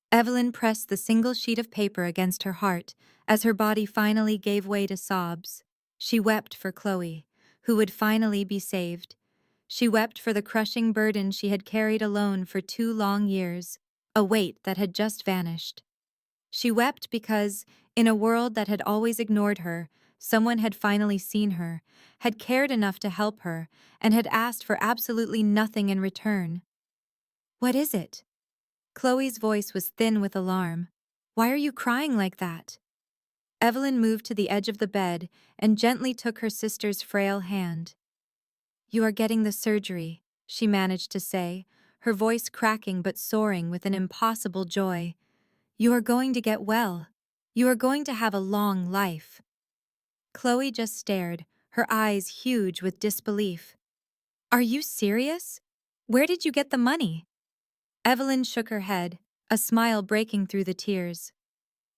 Evelyn pressed the single sheet of paper against her heart as her body finally gave way to sobs. She wept for Chloe, who would finally be saved. She wept for the crushing burden she had carried alone for 2 long years, a weight that had just vanished. She wept because, in a world that had always ignored her, someone had finally seen her, had cared enough to help her, and had asked for absolutely nothing in return. "What is it?" Chloe's voice was thin with alarm. "Why are you crying like that?" Evelyn moved to the edge of the bed and gently took her sister's frail hand. "You are getting the surgery," she managed to say, her voice cracking but soaring with an impossible joy. "You are going to get well. You are going to have a long life." Chloe just stared, her eyes huge with disbelief. "Are you serious? Where did you get the money?" Evelyn shook her head, a smile breaking through the tears.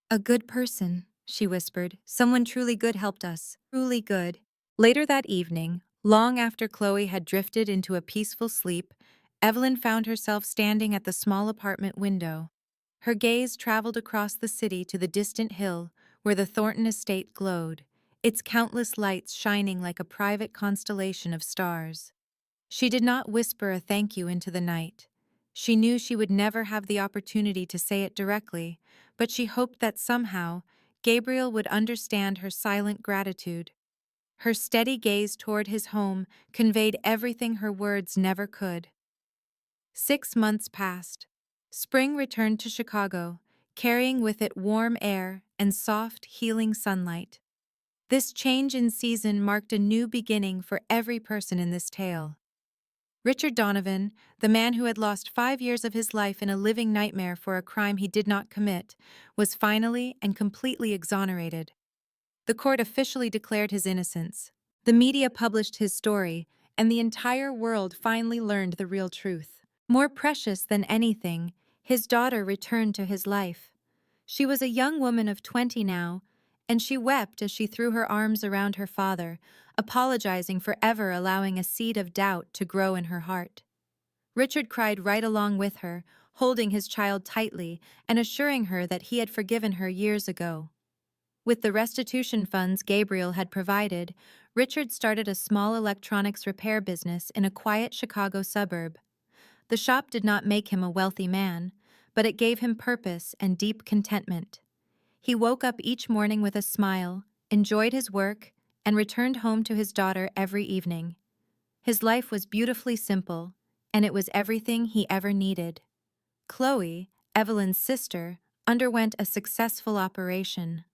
"A good person," she whispered. "Someone truly good helped us. Truly good." Later that evening, long after Chloe had drifted into a peaceful sleep, Evelyn found herself standing at the small apartment window. Her gaze traveled across the city to the distant hill where the Thornton estate glowed, its countless lights shining like a private constellation of stars. She did not whisper a thank you into the night. She knew she would never have the opportunity to say it directly, but she hoped that somehow Gabriel would understand her silent gratitude. Her steady gaze toward his home conveyed everything her words never could. 6 months passed. Spring returned to Chicago, carrying with it warm air and soft, healing sunlight. This change in season marked a new beginning for every person in this tale. Richard Donovan, the man who had lost 5 years of his life in a living nightmare for a crime he did not commit, was finally and completely exonerated. The court officially declared his innocence. The media published his story, and the entire world finally learned the real truth. More precious than anything, his daughter returned to his life. She was a young woman of 20 now, and she wept as she threw her arms around her father, apologizing for ever allowing a seed of doubt to grow in her heart. Richard cried right along with her, holding his child tightly and assuring her that he had forgiven her years ago. With the restitution funds Gabriel had provided, Richard started a small electronics repair business in a quiet Chicago suburb. The shop did not make him a wealthy man, but it gave him purpose and deep contentment. He woke up each morning with a smile, enjoyed his work, and returned home to his daughter every evening. His life was beautifully simple, and it was everything he ever needed. Chloe, Evelyn's sister, underwent a successful operation.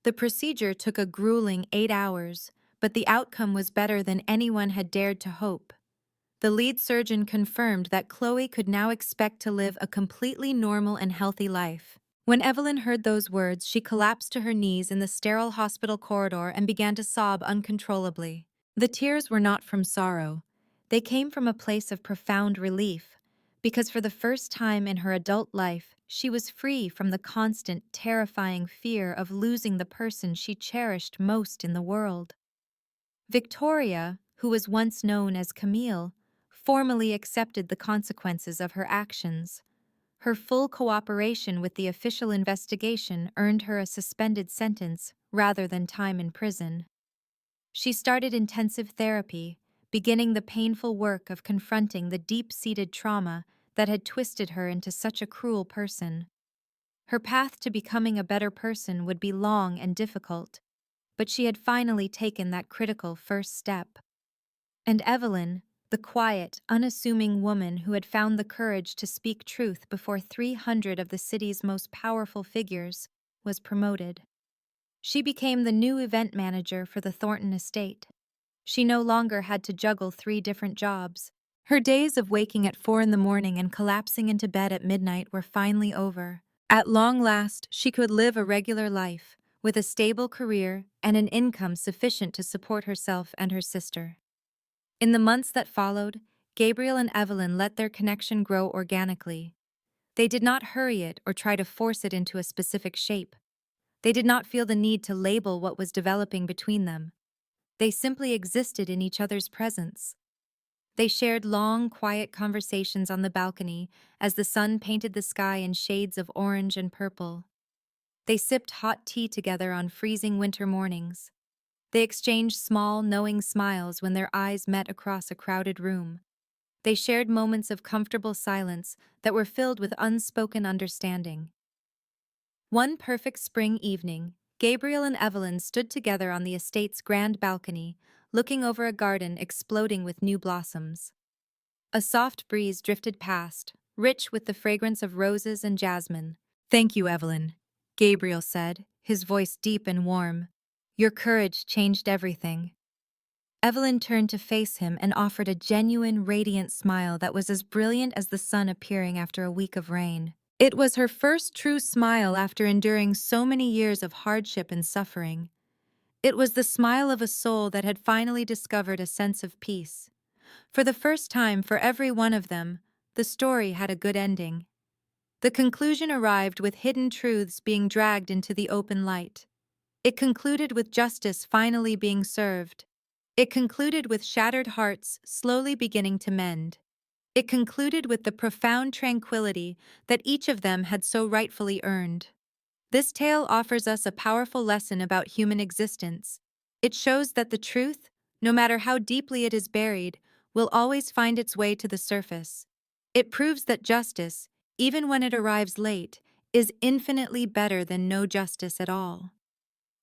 The procedure took a grueling 8 hours, but the outcome was better than anyone had dared to hope. The lead surgeon confirmed that Chloe could now expect to live a completely normal and healthy life. When Evelyn heard those words, she collapsed to her knees in the sterile hospital corridor and began to sob uncontrollably. The tears were not from sorrow. They came from a place of profound relief, because for the first time in her adult life, she was free from the constant, terrifying fear of losing the person she cherished most in the world. Victoria, who was once known as Camille, formally accepted the consequences of her actions. Her full cooperation with the official investigation earned her a suspended sentence rather than time in prison. She started intensive therapy, beginning the painful work of confronting the deep-seated trauma that had twisted her into such a cruel person. Her path to becoming a better person would be long and difficult, but she had finally taken that critical first step. And Evelyn, the quiet, unassuming woman who had found the courage to speak truth before 300 of the city's most powerful figures, was promoted. She became the new event manager for the Thornton estate. She no longer had to juggle 3 different jobs. Her days of waking at 4 in the morning and collapsing into bed at midnight were finally over. At long last, she could live a regular life, with a stable career and an income sufficient to support herself and her sister. In the months that followed, Gabriel and Evelyn let their connection grow organically. They did not hurry it or try to force it into a specific shape. They did not feel the need to label what was developing between them. They simply existed in each other's presence. They shared long, quiet conversations on the balcony as the sun painted the sky in shades of orange and purple. They sipped hot tea together on freezing winter mornings. They exchanged small, knowing smiles when their eyes met across a crowded room. They shared moments of comfortable silence that were filled with unspoken understanding. One perfect spring evening, Gabriel and Evelyn stood together on the estate's grand balcony, looking over a garden exploding with new blossoms. A soft breeze drifted past, rich with the fragrance of roses and jasmine. "Thank you, Evelyn," Gabriel said, his voice deep and warm. "Your courage changed everything." Evelyn turned to face him and offered a genuine, radiant smile that was as brilliant as the sun appearing after a week of rain. It was her first true smile after enduring so many years of hardship and suffering. It was the smile of a soul that had finally discovered a sense of peace. For the first time for every one of them, the story had a good ending. The conclusion arrived with hidden truths being dragged into the open light. It concluded with justice finally being served. It concluded with shattered hearts slowly beginning to mend. It concluded with the profound tranquility that each of them had so rightfully earned. This tale offers us a powerful lesson about human existence. It shows that the truth, no matter how deeply it is buried, will always find its way to the surface. It proves that justice, even when it arrives late, is infinitely better than no justice at all.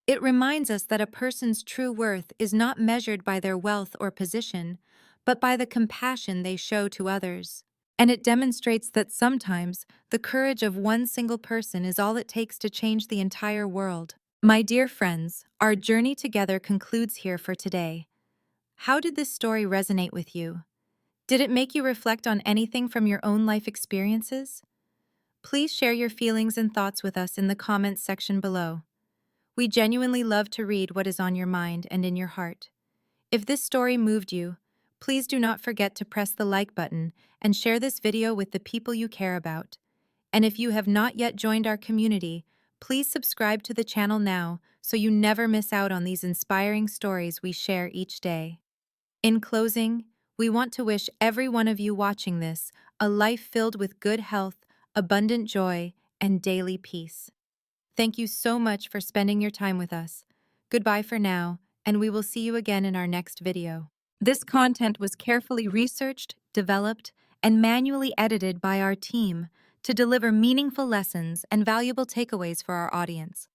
It reminds us that a person's true worth is not measured by their wealth or position, but by the compassion they show to others. And it demonstrates that sometimes the courage of one single person is all it takes to change the entire world. My dear friends, our journey together concludes here for today. How did this story resonate with you? Did it make you reflect on anything from your own life experiences? Please share your feelings and thoughts with us in the comments section below. We genuinely love to read what is on your mind and in your heart. If this story moved you, please do not forget to press the like button and share this video with the people you care about. And if you have not yet joined our community, please subscribe to the channel now so you never miss out on these inspiring stories we share each day. In closing, we want to wish every one of you watching this a life filled with good health, abundant joy, and daily peace. Thank you so much for spending your time with us. Goodbye for now, and we will see you again in our next video. This content was carefully researched, developed, and manually edited by our team to deliver meaningful lessons and valuable takeaways for our audience.